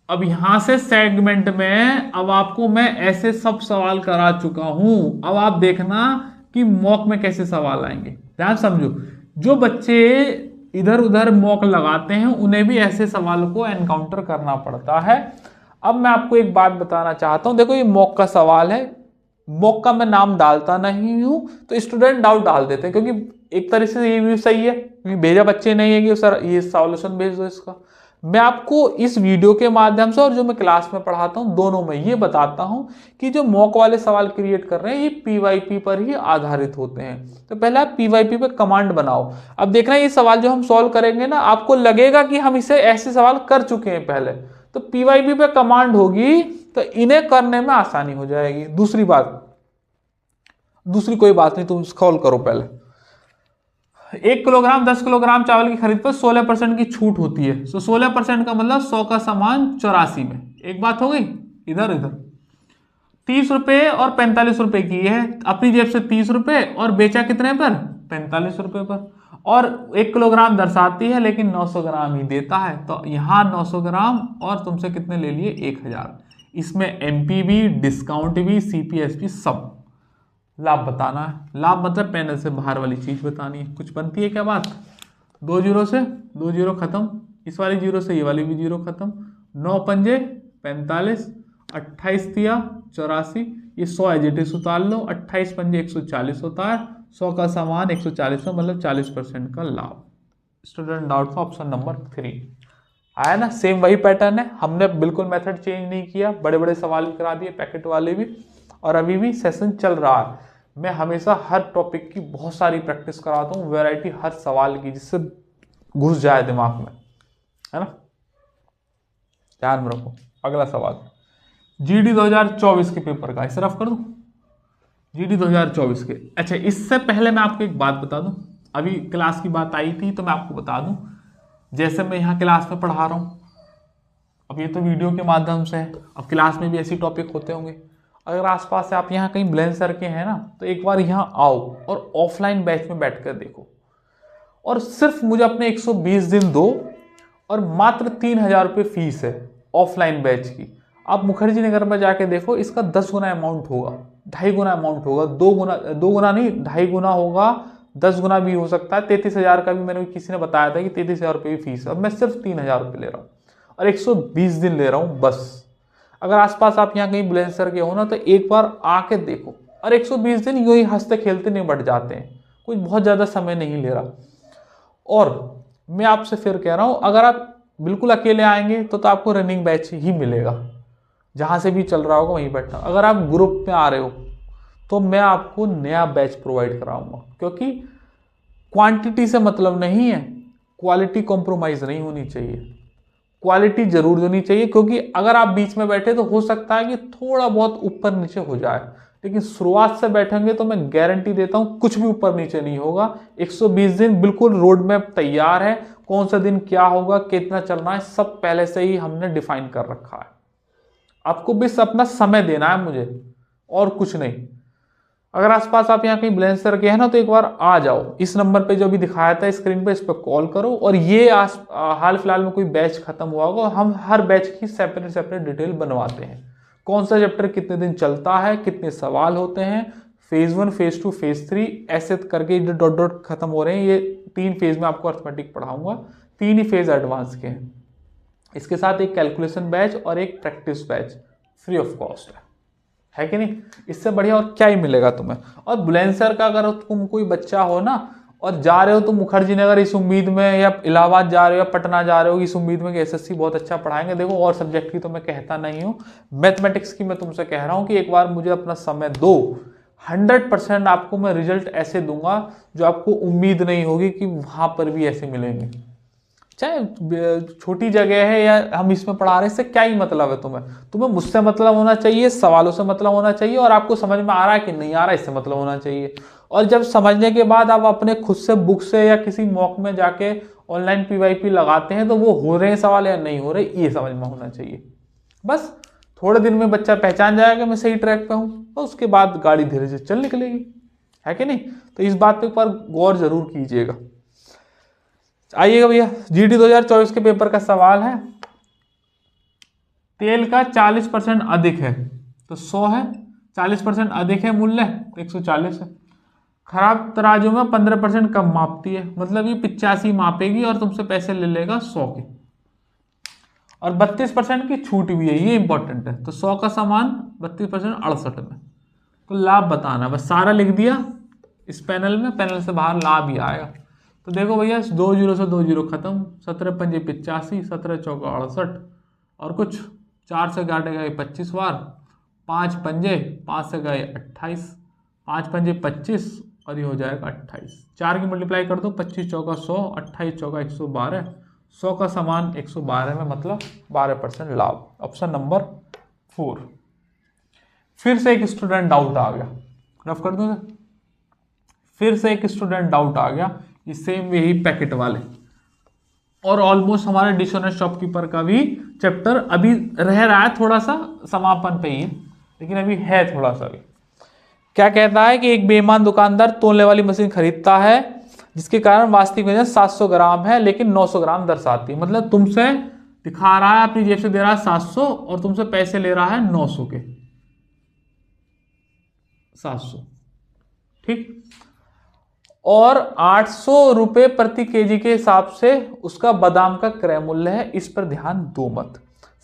अब यहां से सेगमेंट में अब आपको मैं ऐसे सब सवाल करा चुका हूं, अब आप देखना कि मॉक में कैसे सवाल आएंगे। ध्यान समझो, जो बच्चे इधर उधर मॉक लगाते हैं उन्हें भी ऐसे सवालों को एनकाउंटर करना पड़ता है। अब मैं आपको एक बात बताना चाहता हूं, देखो ये मॉक का सवाल है, मॉक का मैं नाम डालता नहीं हूं तो स्टूडेंट डाउट डाल देते हैं, क्योंकि एक तरह से ये भी सही है क्योंकि भेजा बच्चे नहीं है कि सर ये सॉल्यूशन भेज दो इसका। मैं आपको इस वीडियो के माध्यम से और जो मैं क्लास में पढ़ाता हूं दोनों में ये बताता हूं कि जो मॉक वाले सवाल क्रिएट कर रहे हैं ये पीवाईपी पर ही आधारित होते हैं। तो पहले आप पीवाईपी पे कमांड बनाओ। अब देखना ये सवाल जो हम सॉल्व करेंगे ना, आपको लगेगा कि हम इसे ऐसे सवाल कर चुके हैं पहले, तो पीवाईपी पे कमांड होगी तो इन्हें करने में आसानी हो जाएगी। दूसरी कोई बात नहीं, तुम सॉल्व करो पहले। 1 किलोग्राम 10 किलोग्राम चावल की खरीद पर 16% की छूट होती है। तो 16% का मतलब 100 का सामान 84 में। एक बात हो गई, इधर 30 रुपए और 45 रुपए की है, अपनी जेब से 30 रुपए और बेचा कितने पर? 45 रुपए पर। और 1 किलोग्राम दर्शाती है लेकिन 900 ग्राम ही देता है, तो यहाँ 900 ग्राम और तुमसे कितने ले लिए? 1000। इसमें एमपीवी, डिस्काउंट भी, सीपीएसपी सब। लाभ बताना है। लाभ मतलब पैनल से बाहर वाली चीज बतानी है। कुछ बनती है क्या बात? 2 जीरो से 2 जीरो खत्म, इस वाली जीरो से ये वाली भी जीरो खत्म। 9 पंजे 45, 28 तिया 84, ये 100 एजिटिस उतार लो, 28 पंजे 140 उतार, 100 का सामान 140 में, मतलब 40% का लाभ। Student doubt for option number 3 आया ना? सेम वही पैटर्न है, हमने बिल्कुल मेथड चेंज नहीं किया, बड़े बड़े सवाल भी करा दिए पैकेट वाले भी, और अभी भी सेशन चल रहा है। मैं हमेशा हर टॉपिक की बहुत सारी प्रैक्टिस कराता हूँ, वैरायटी हर सवाल की, जिससे घुस जाए दिमाग में, है ना? ध्यान में रखो। अगला सवाल जीडी 2024 के पेपर का, इसे रफ कर दूं, जीडी 2024 के। अच्छा, इससे पहले मैं आपको एक बात बता दूं, अभी क्लास की बात आई थी तो मैं आपको बता दूं, जैसे मैं यहाँ क्लास में पढ़ा रहा हूँ, अब ये तो वीडियो के माध्यम से है, अब क्लास में भी ऐसे टॉपिक होते होंगे। अगर आसपास से आप यहाँ कहीं ब्लेंसर के हैं ना, तो एक बार यहाँ आओ और ऑफलाइन बैच में बैठकर देखो, और सिर्फ मुझे अपने 120 दिन दो, और मात्र 3,000 रुपये फीस है ऑफलाइन बैच की। आप मुखर्जी नगर में जाके देखो, इसका 10 गुना अमाउंट होगा, 2.5 गुना अमाउंट होगा, 2 गुना नहीं, 2.5 गुना होगा, 10 गुना भी हो सकता है। 33,000 का भी मैंने किसी ने बताया था कि 33,000 रुपये की फीस है, और मैं सिर्फ 3,000 रुपये ले रहा हूँ, और 120 दिन ले रहा हूँ बस। अगर आसपास आप यहाँ कहीं ब्लेंसर के हो ना, तो एक बार आके देखो, और 120 दिन यूं ही हंसते खेलते नहीं बढ़ जाते हैं, कुछ बहुत ज़्यादा समय नहीं ले रहा। और मैं आपसे फिर कह रहा हूँ, अगर आप बिल्कुल अकेले आएंगे तो आपको रनिंग बैच ही मिलेगा, जहाँ से भी चल रहा होगा वहीं बैठना। अगर आप ग्रुप में आ रहे हो तो मैं आपको नया बैच प्रोवाइड कराऊंगा, क्योंकि क्वांटिटी से मतलब नहीं है, क्वालिटी कॉम्प्रोमाइज़ नहीं होनी चाहिए, क्वालिटी जरूर होनी चाहिए। क्योंकि अगर आप बीच में बैठे तो हो सकता है कि थोड़ा बहुत ऊपर नीचे हो जाए, लेकिन शुरुआत से बैठेंगे तो मैं गारंटी देता हूं कुछ भी ऊपर नीचे नहीं होगा। 120 दिन बिल्कुल रोड मैप तैयार है, कौन सा दिन क्या होगा, कितना चलना है, सब पहले से ही हमने डिफाइन कर रखा है। आपको बस अपना समय देना है मुझे, और कुछ नहीं। अगर आसपास आप यहाँ कहीं ब्लेंसर के हैं ना, तो एक बार आ जाओ, इस नंबर पे जो भी दिखाया था स्क्रीन पे, इस पर कॉल करो। और ये हाल फिलहाल में कोई बैच खत्म हुआ होगा, हम हर बैच की सेपरेट डिटेल बनवाते हैं, कौन सा चैप्टर कितने दिन चलता है, कितने सवाल होते हैं, फेज 1, फेज 2, फेज 3, ऐसे करके जो डॉट डॉट खत्म हो रहे हैं। ये 3 फेज में आपको अर्थमेटिक पढ़ाऊंगा, 3 ही फेज एडवांस के हैं। इसके साथ एक कैलकुलेशन बैच और एक practice batch free of cost है कि नहीं? इससे बढ़िया और क्या ही मिलेगा तुम्हें। और बुलेंसर का अगर तुम कोई बच्चा हो ना, और जा रहे हो तो मुखर्जी नगर इस उम्मीद में, या इलाहाबाद जा रहे हो, या पटना जा रहे हो इस उम्मीद में कि एसएससी बहुत अच्छा पढ़ाएंगे, देखो और सब्जेक्ट की तो मैं कहता नहीं हूँ, मैथमेटिक्स की मैं तुमसे कह रहा हूँ कि एक बार मुझे अपना समय दो, 100% आपको मैं रिजल्ट ऐसे दूंगा जो आपको उम्मीद नहीं होगी कि वहां पर भी ऐसे मिलेंगे। चाहे छोटी जगह है या हम इसमें पढ़ा रहे हैं, इससे क्या ही मतलब है तुम्हें मुझसे मतलब होना चाहिए, सवालों से मतलब होना चाहिए, और आपको समझ में आ रहा है कि नहीं आ रहा है, इससे मतलब होना चाहिए। और जब समझने के बाद आप अपने खुद से बुक से या किसी मॉक में जाके ऑनलाइन पीवाईपी लगाते हैं, तो वो हो रहे हैं सवाल या नहीं हो रहे, ये समझ में होना चाहिए। बस थोड़े दिन में बच्चा पहचान जाएगा मैं सही ट्रैक पे हूँ, और उसके बाद गाड़ी धीरे से चल निकलेगी, है कि नहीं? तो इस बात पे एक बार गौर जरूर कीजिएगा। आइएगा भैया, जीडी 2024 के पेपर का सवाल है, तेल का 40% अधिक है तो 100 है, 40% अधिक है मूल्य तो 140 है। खराब तराजू में 15% कम मापती है, मतलब ये 85 मापेगी और तुमसे पैसे ले लेगा 100 के, और 32% की छूट भी है, ये इंपॉर्टेंट है। तो 100 का सामान 32% 68 में। तो लाभ बताना, बस सारा लिख दिया इस पैनल में, पैनल से बाहर लाभ ही आएगा। तो देखो भैया, 2 जीरो से 2 जीरो खत्म, 17 पंजे 85, 17 चौका 68, और कुछ 4 से काटे गए 25 बार, 5 पंजे 5 से गए 28, 5 पंजे 25, और ये हो जाएगा 28। 4 की मल्टीप्लाई कर दो, 25 चौका 100, 28 चौका 112, 100 का सामान 112 में, मतलब 12% लाभ। Option number 4। फिर से एक स्टूडेंट डाउट आ गया, रफ कर दूंगा। फिर से एक स्टूडेंट डाउट आ गया, सेम यही पैकेट वाले, और ऑलमोस्ट हमारे डिशोनेट शॉपकीपर का भी चैप्टर अभी रह रहा है, थोड़ा सा समापन पे ही है, लेकिन अभी है थोड़ा सा भी। क्या कहता है कि एक बेईमान दुकानदार तोलने वाली मशीन खरीदता है, जिसके कारण वास्तविक वजन 700 ग्राम है लेकिन 900 ग्राम दर्शाती है। मतलब तुमसे दिखा रहा है अपनी जेब से दे रहा है 700 और तुमसे पैसे ले रहा है 900 के, 700, ठीक। और 800 रुपए प्रति केजी के हिसाब से उसका बादाम का क्रय मूल्य है। इस पर ध्यान दो मत।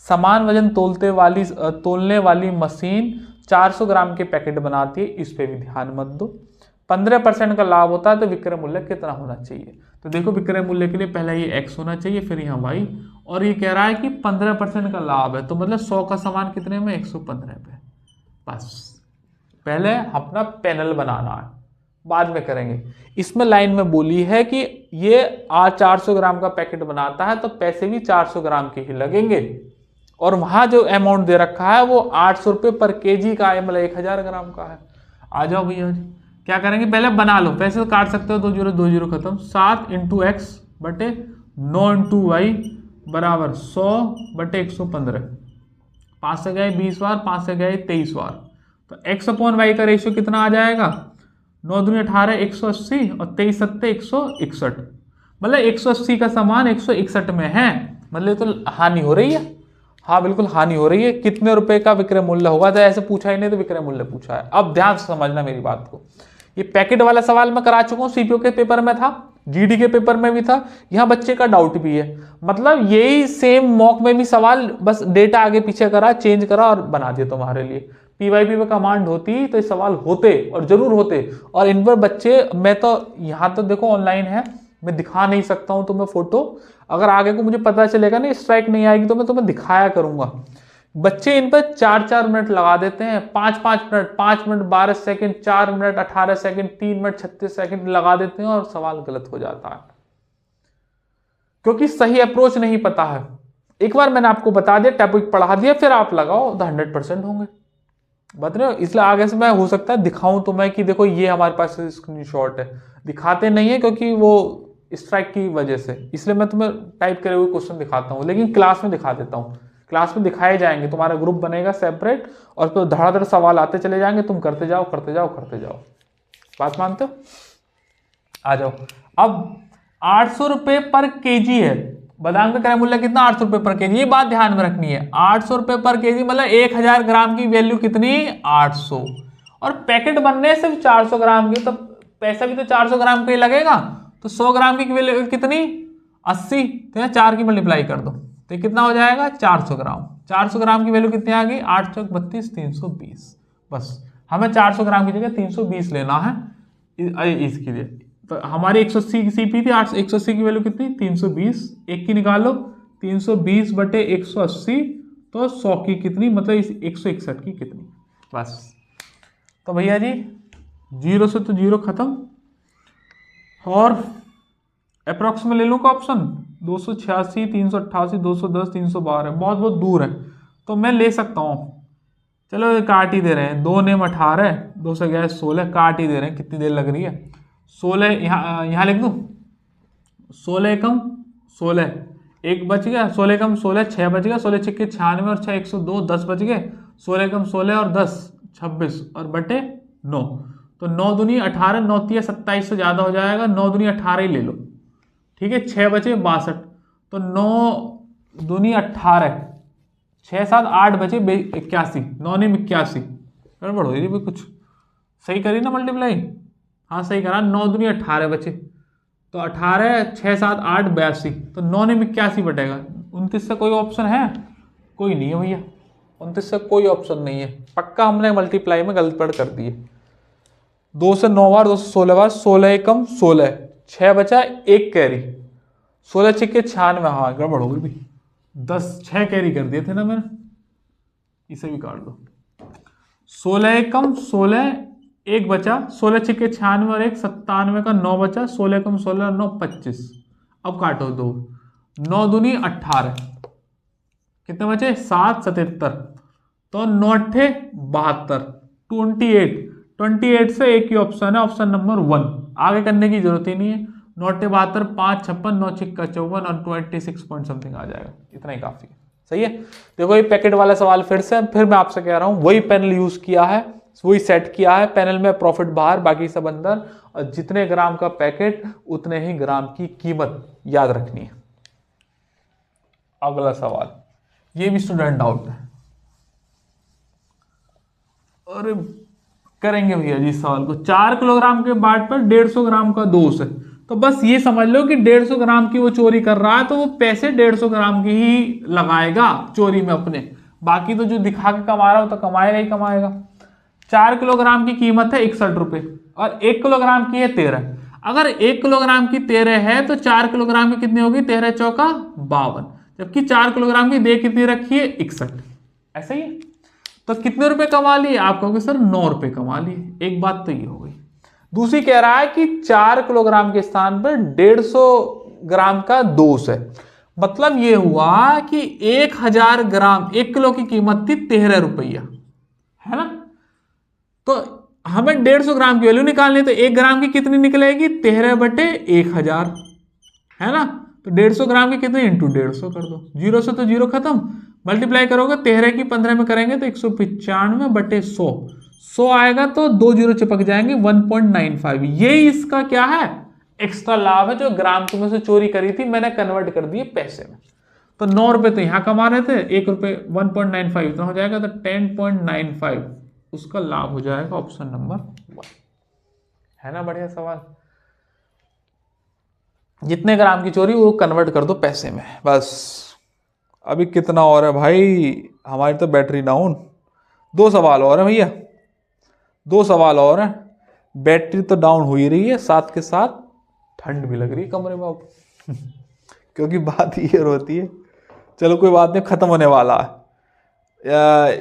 समान वजन तोलने वाली मशीन 400 ग्राम के पैकेट बनाती है, इस पे भी ध्यान मत दो। 15% का लाभ होता है तो विक्रय मूल्य कितना होना चाहिए? तो देखो विक्रय मूल्य के लिए पहले ये x होना चाहिए, फिर यहाँ y, और ये कह रहा है कि 15% का लाभ है, तो मतलब 100 का सामान कितने में? 115 पे। बस पहले अपना पैनल बनाना है, बाद में करेंगे। इसमें लाइन में बोली है कि ये 400 ग्राम का पैकेट बनाता है तो पैसे भी 400 ग्राम के ही लगेंगे, और वहां जो अमाउंट दे रखा है वो 800 रुपये पर केजी का है, मतलब 1000 ग्राम का है। आ जाओ भैया जी, क्या करेंगे? पहले बना लो, पैसे तो काट सकते हो, 2 जीरो 2 जीरो खत्म। 7 × x बटे 9 × y बराबर 100 बटे 115। 5 से गए 20 बार, 5 से गए 23 बार, तो x/y का रेशियो कितना आ जाएगा? 9 दूनी 18, 180, और 23 सत्ते 161। मतलब 180 का सामान 161 में है, मतलब तो हानि हो रही है। हाँ बिल्कुल हानि हो रही है। कितने रुपए का विक्रय मूल्य होगा? तो ऐसे पूछा ही नहीं, तो विक्रय मूल्य पूछा है। अब ध्यान से समझना मेरी बात को। ये पैकेट वाला सवाल मैं करा चुका हूँ, सीपीओ के पेपर में था, जीडी के पेपर में भी था, यहाँ बच्चे का डाउट भी है। मतलब यही सेम मॉक में भी सवाल, बस डेटा आगे पीछे करा, चेंज करा और बना दिया तुम्हारे लिए। पीवाईपी में कमांड होती तो ये सवाल होते, और जरूर होते। और इन पर बच्चे, मैं तो यहाँ तो देखो ऑनलाइन है, मैं दिखा नहीं सकता हूँ तुम्हें फोटो। अगर आगे को मुझे पता चलेगा ना स्ट्राइक नहीं आएगी तो मैं तुम्हें दिखाया करूंगा। बच्चे इन पर 4-4 मिनट लगा देते हैं, 5-5 minute, 5 minute 12 second, 4 minute 18 second, 3 minute 36 second लगा देते हैं, और सवाल गलत हो जाता है क्योंकि सही अप्रोच नहीं पता है। एक बार मैंने आपको बता दिया, टॉपिक पढ़ा दिया, फिर आप लगाओ तो 100% होंगे। बता रहे हो? इसलिए आगे से मैं हो सकता है दिखाऊं तुम्हें कि देखो ये हमारे पास स्क्रीनशॉट है। दिखाते नहीं है क्योंकि वो स्ट्राइक की वजह से, इसलिए मैं तुम्हें टाइप करे हुए क्वेश्चन दिखाता हूँ, लेकिन क्लास में दिखा देता हूँ। क्लास में दिखाए जाएंगे, तुम्हारा ग्रुप बनेगा सेपरेट, और फिर धड़ाधड़ सवाल आते चले जाएंगे, तुम करते जाओ करते जाओ करते जाओ। बात मानते हो? आ जाओ। अब 800 रुपये पर केजी है, बादाम का क्रय मूल्य कितना? 800 रुपये पर केजी। ये बात ध्यान में रखनी है, 800 रुपये पर केजी मतलब 1000 ग्राम की वैल्यू कितनी? 800। और पैकेट बनने सिर्फ 400 ग्राम की, तो पैसा भी तो 400 ग्राम का ही लगेगा। तो 100 ग्राम की वैल्यू कितनी? 80। तो यहाँ 4 की मल्टीप्लाई कर दो, तो कितना हो जाएगा? 400 ग्राम। 400 ग्राम की वैल्यू कितनी आ गई? 8 × 32 320। बस हमें 400 ग्राम की जगह 320 लेना है इसके लिए। तो हमारी 180 की सीपी थी, 180 की वैल्यू कितनी? 320। एक की निकालो, 320 बटे 180, तो 100 की कितनी? मतलब इस 161 की कितनी? बस। तो भैया जी 0 से तो 0 खत्म, और अप्रोक्स में ले लूँ का ऑप्शन 286, 388, 210, 312 है, बहुत बहुत दूर है, तो मैं ले सकता हूँ। चलो काट ही दे रहे हैं, 2 नेम 18, 2 से गया 16, काट ही दे रहे हैं, कितनी देर लग रही है। 16 यहाँ लिख दूँ, 16 कम 16, 1 बच गया, 16 कम 16 6 बच गया, 16 6 96 और 6 102, 10 बच गए, 16 कम 16 और 10 26 और बटे 9, तो 9 दूनी 18, 9 तिया 27 से ज़्यादा हो जाएगा, 9 दूनी 18 ही ले लो, ठीक है। 6 बचे 62, तो 9 दूनी 18, 6 7 8 बचे 81, 9 ने 81, गड़बड़ हो रही है कुछ, सही करी ना मल्टीप्लाई? हाँ सही करा, 9 दूनी 18 बचे, तो 18 6 7 8 82, तो 9 ने 81 बटेगा। 29 से कोई ऑप्शन है? कोई नहीं है भैया, 29 से कोई ऑप्शन नहीं है, पक्का हमने मल्टीप्लाई में गलत पढ़ कर दी है। 2 से 9 बार, 2 से 16 बार, 16 कम 16, 6 बचा 1 कैरी, 16 6 96, हाँ गड़बड़ हो गई भी, 10 6 कैरी कर दिए थे ना मैंने, इसे भी काट दो। 16 कम 16 1 बचा, 16 6 96 और 1 97 का 9 बचा, 16 कम 16 और 9 25। अब काटो 2, 9 दूनी 18, कितने बचे? 7 77, तो 9 8 72, 28 से एक ही ऑप्शन है, ऑप्शन नंबर 1, आगे करने की जरूरत ही नहीं है। 9 8 72, 5 56, 9 6 54 और 26 पॉइंट समथिंग आ जाएगा, इतना ही काफी है। सही है। देखो ये पैकेट वाला सवाल फिर मैं आपसे कह रहा हूं, वही पैनल यूज किया है, वही सेट किया है, पैनल में प्रॉफिट बाहर बाकी सब अंदर, और जितने ग्राम का पैकेट उतने ही ग्राम की कीमत याद रखनी है। अगला सवाल, ये भी स्टूडेंट डाउट है। अरे करेंगे भैया जी इस सवाल को। 4 किलोग्राम के बाट पर 150 ग्राम का दोष है, तो बस ये समझ लो कि 150 ग्राम की वो चोरी कर रहा है, तो वो पैसे 150 ग्राम की ही लगाएगा चोरी में अपने, बाकी तो जो दिखा के कमा रहा हो तो कमाएगा ही कमाएगा। 4 किलोग्राम की कीमत है 61 रुपए और 1 किलोग्राम की है 13। अगर 1 किलोग्राम की 13 है तो 4 किलोग्राम की कितनी होगी, 13 चौका 52, जबकि 4 किलोग्राम की दे कितनी रखी है, 61। ऐसा ही है, तो कितने रुपए कमा लिए, आप कहोगे सर 9 रुपए कमा लिए। एक बात तो ये हो गई। दूसरी कह रहा है कि 4 किलोग्राम के स्थान पर 150 ग्राम का दोष है, मतलब ये हुआ कि 1000 ग्राम, 1 किलो की कीमत थी 13 रुपया, है ना। तो हमें 150 ग्राम की वैल्यू निकालनी है, तो 1 ग्राम की कितनी निकलेगी, 13/1000, है ना। तो 150 ग्राम की कितनी, इंटू 150 कर दो, जीरो से तो जीरो खत्म, मल्टीप्लाई करोगे 13 की 15 में करेंगे तो 195/100, 100 आएगा तो 2 जीरो चिपक जाएंगे, 1.95। ये इसका क्या है, एक्स्ट्रा लाभ है जो ग्राम की में से चोरी करी थी, मैंने कन्वर्ट कर दिए पैसे में। तो 9 रुपए तो यहां कमा रहे थे, 1 रुपए 1.95 इतना हो जाएगा, तो 10.95 उसका लाभ हो जाएगा, ऑप्शन नंबर 1, है ना। बढ़िया सवाल। जितने ग्राम की चोरी वो कन्वर्ट कर दो पैसे में, बस। अभी कितना और है भाई, हमारी तो बैटरी डाउन। 2 सवाल और है भैया, 2 सवाल और हैं। बैटरी तो डाउन हो ही रही है, साथ के साथ ठंड भी लग रही है कमरे में अब क्योंकि बात ये होती है। चलो कोई बात नहीं, खत्म होने वाला है,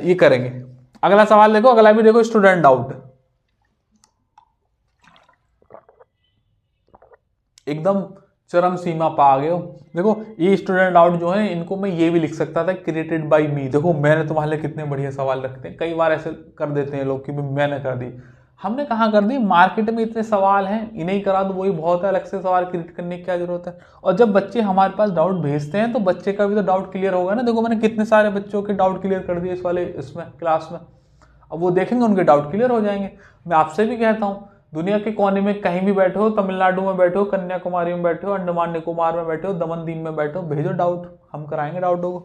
ये करेंगे। अगला सवाल देखो, अगला भी देखो, स्टूडेंट डाउट, एकदम चरम सीमा पा आ गए हो। देखो ये स्टूडेंट डाउट जो है, इनको मैं ये भी लिख सकता था, क्रिएटेड बाय मी। देखो मैंने तुम्हारे लिए कितने बढ़िया सवाल रखते हैं, कई बार ऐसे कर देते हैं लोग कि मैंने कर दी, हमने कहाँ कर दी। मार्केट में इतने सवाल हैं, इन्हें ही करा दो वही बहुत है, अलग से सवाल क्रिएट करने की क्या जरूरत है। और जब बच्चे हमारे पास डाउट भेजते हैं तो बच्चे का भी तो डाउट क्लियर होगा ना। देखो मैंने कितने सारे बच्चों के डाउट क्लियर कर दिए इस वाले इसमें क्लास में, अब वो देखेंगे उनके डाउट क्लियर हो जाएंगे। मैं आपसे भी कहता हूँ, दुनिया के कोने में कहीं भी बैठे हो, तमिलनाडु में बैठे हो, कन्याकुमारी में बैठे हो, अंडमान निकोबार में बैठे हो, दमन दीव में बैठे हो, भेजो डाउट, हम कराएंगे डाउटों को।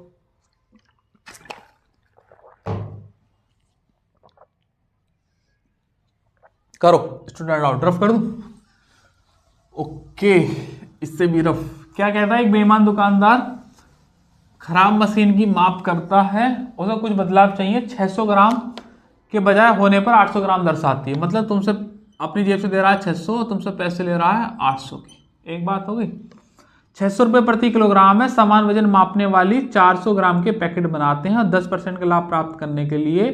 करो स्टूडेंट डाउट, रफ कर दूं? ओके, इससे भी रफ। क्या कहता है, एक बेईमान दुकानदार खराब मशीन की माप करता है, उसका कुछ बदलाव चाहिए, 600 ग्राम के बजाय होने पर 800 ग्राम दर्शाती है। मतलब तुमसे अपनी जेब से दे रहा है 600, तुमसे पैसे ले रहा है 800 की। एक बात होगी, 600 रुपये प्रति किलोग्राम है, समान वजन मापने वाली 400 ग्राम के पैकेट बनाते हैं और 10% का लाभ प्राप्त करने के लिए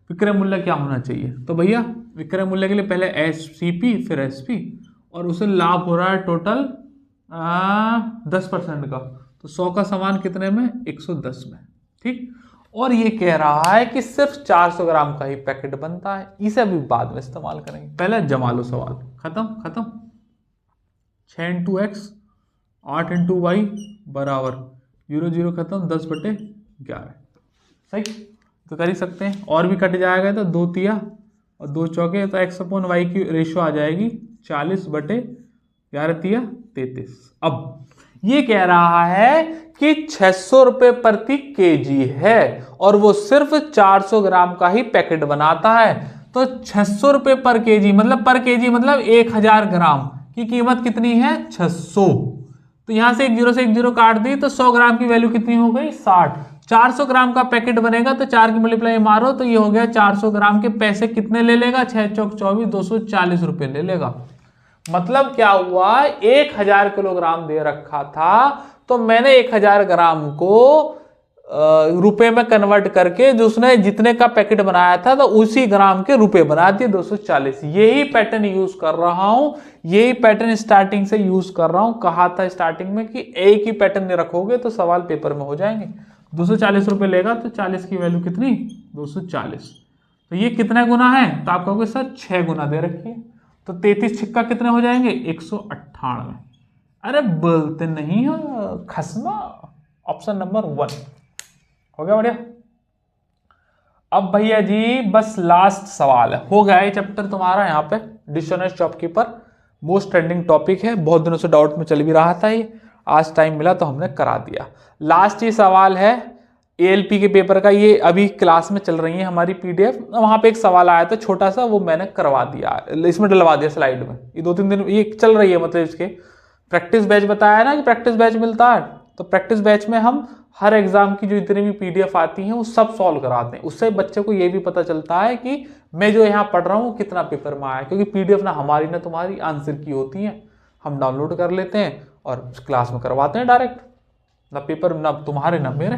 विक्रय मूल्य क्या होना चाहिए। तो भैया विक्रय मूल्य के लिए पहले एससीपी फिर एसपी, और उसे लाभ हो रहा है टोटल 10% का, तो 100 का सामान कितने में, 110 में, ठीक। और ये कह रहा है कि सिर्फ 400 ग्राम का ही पैकेट बनता है, इसे अभी बाद में इस्तेमाल करेंगे, पहले जमा लो सवाल, खत्म खत्म। 6 × x 8 × y बराबर 0 0 खत्म, 10/11, सही तो कर ही सकते हैं। और भी कट जाएगा तो 2 तिया और 2 चौके, तो x/y की रेशियो आ जाएगी 40/11 तिया 33। अब ये कह रहा है कि 600 रुपये प्रति केजी है और वो सिर्फ 400 ग्राम का ही पैकेट बनाता है, तो 600 रुपये पर केजी मतलब 1000 ग्राम की कीमत कितनी है, 600। तो यहां से 1 0 काट दी, तो 100 ग्राम की वैल्यू कितनी हो गई, 60। 400 ग्राम का पैकेट बनेगा तो 4 की मल्टीप्लाई मारो तो ये हो गया 400 ग्राम के पैसे कितने ले लेगा, 6 चौक 24, 240 रुपये ले लेगा। मतलब क्या हुआ, 1000 किलोग्राम दे रखा था, तो मैंने 1000 ग्राम को रुपए में कन्वर्ट करके जो उसने जितने का पैकेट बनाया था तो उसी ग्राम के रुपए बना दिए 240। यही पैटर्न यूज कर रहा हूं, यही पैटर्न स्टार्टिंग से यूज कर रहा हूं। कहा था स्टार्टिंग में कि एक ही पैटर्न रखोगे तो सवाल पेपर में हो जाएंगे। 240 रुपए लेगा तो 40 की वैल्यू कितनी, 240। तो ये कितना गुना है, तो आप कहोगे सर 6 गुना दे रखी है, तो 33 छिक्का कितने हो जाएंगे, 198। अरे बोलते नहीं हो खसमा, ऑप्शन नंबर 1 हो गया बढ़िया। अब भैया जी बस लास्ट सवाल है, हो गया ये चैप्टर तुम्हारा। यहाँ पे डिशोनेस्ट शॉपकीपर मोस्ट ट्रेंडिंग टॉपिक है, बहुत दिनों से डाउट में चल भी रहा था ये। आज टाइम मिला तो हमने करा दिया। लास्ट ये सवाल है ALP के पेपर का, ये अभी क्लास में चल रही है हमारी PDF, वहां पे एक सवाल आया था छोटा सा, वो मैंने करवा दिया, इसमें डलवा दिया स्लाइड में। ये 2-3 दिन ये चल रही है, मतलब इसके प्रैक्टिस बैच बताया ना कि प्रैक्टिस बैच मिलता है, तो प्रैक्टिस बैच में हम हर एग्जाम की जो जितनी भी PDF आती हैं वो सब सॉल्व कराते हैं। उससे बच्चे को ये भी पता चलता है कि मैं जो यहाँ पढ़ रहा हूँ कितना पेपर में आया, क्योंकि PDF ना हमारी ना तुम्हारी आंसर की होती है, हम डाउनलोड कर लेते हैं और क्लास में करवाते हैं डायरेक्ट, ना पेपर ना तुम्हारे ना मेरे।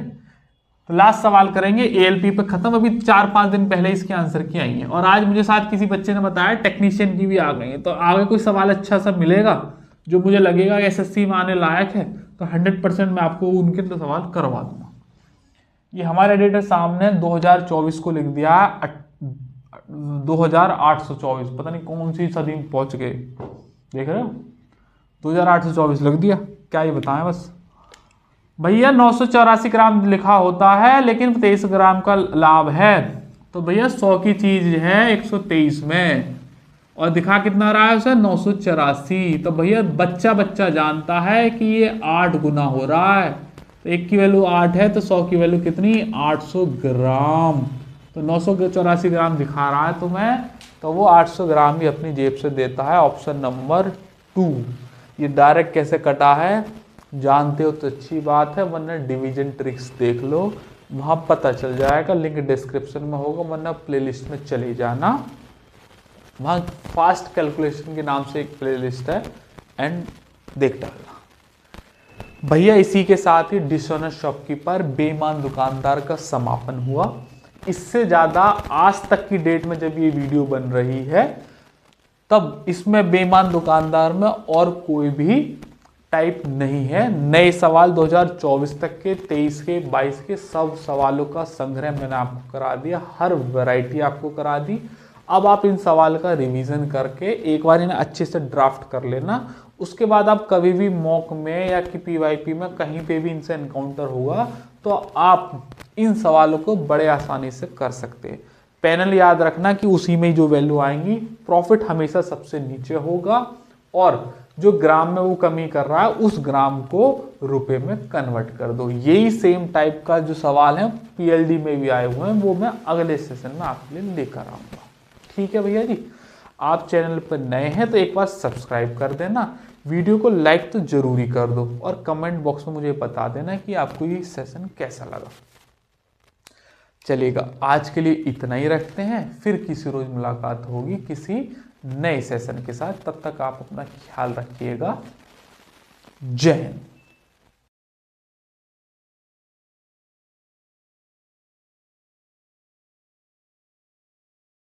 तो लास्ट सवाल करेंगे ALP पे खत्म, अभी 4-5 दिन पहले इसके आंसर की आई है। और आज मुझे साथ किसी बच्चे ने बताया टेक्नीशियन की भी आ गई है, तो आगे कोई सवाल अच्छा सा मिलेगा जो मुझे लगेगा SSC में आने लायक है तो 100% मैं आपको उनके तो सवाल करवा दूंगा। ये हमारे एडिटर सामने 2024 को लिख दिया, 2824, पता नहीं कौन सी सदी में पहुंच गए, देख रहे हो 2824 लिख दिया, क्या ये बताएं बस भैया। 984 ग्राम लिखा होता है लेकिन 23 ग्राम का लाभ है, तो भैया 100 की चीज है 123 में, और दिखा कितना रहा है उसे 984। तो भैया बच्चा बच्चा जानता है कि ये 8 गुना हो रहा है, तो 1 की वैल्यू 8 है तो 100 की वैल्यू कितनी 800 ग्राम, तो 984 ग्राम दिखा रहा है तुम्हें, तो वो 800 ग्राम ही अपनी जेब से देता है। Option number 2। ये डायरेक्ट कैसे कटा है जानते हो तो अच्छी बात है, वरना डिवीजन ट्रिक्स देख लो, वहां पता चल जाएगा, लिंक डिस्क्रिप्शन में होगा, वरना प्लेलिस्ट में चले जाना, वहां फास्ट कैलकुलेशन के नाम से एक प्लेलिस्ट है, एंड देख डालना। भैया इसी के साथ ही डिसऑनेस्ट शॉपकीपर बेईमान दुकानदार का समापन हुआ। इससे ज्यादा आज तक की डेट में जब ये वीडियो बन रही है तब इसमें बेईमान दुकानदार में और कोई भी टाइप नहीं है। नए सवाल 2024 तक के, 23 के, 22 के सब सवालों का संग्रह मैंने आपको करा दिया, हर वैरायटी आपको करा दी। अब आप इन सवाल का रिवीजन करके एक बार इन्हें अच्छे से ड्राफ्ट कर लेना, उसके बाद आप कभी भी मॉक में या कि PYP में कहीं पे भी इनसे एनकाउंटर होगा तो आप इन सवालों को बड़े आसानी से कर सकते हैं। पैनल याद रखना कि उसी में जो वैल्यू आएंगी, प्रॉफिट हमेशा सबसे नीचे होगा, और जो ग्राम में वो कमी कर रहा है उस ग्राम को रुपए में कन्वर्ट कर दो। यही सेम टाइप का जो सवाल है PLD में भी आए हुए हैं, वो मैं अगले सेशन में आपके लिए लेकर आऊंगा। ठीक है भैया जी, आप चैनल पर नए हैं तो एक बार सब्सक्राइब कर देना, वीडियो को लाइक तो जरूरी कर दो, और कमेंट बॉक्स में मुझे बता देना कि आपको ये सेशन कैसा लगा। चलिएगा, आज के लिए इतना ही रखते हैं, फिर किसी रोज मुलाकात होगी किसी नए सेशन के साथ। तब तक आप अपना ख्याल रखिएगा। जय हिंद।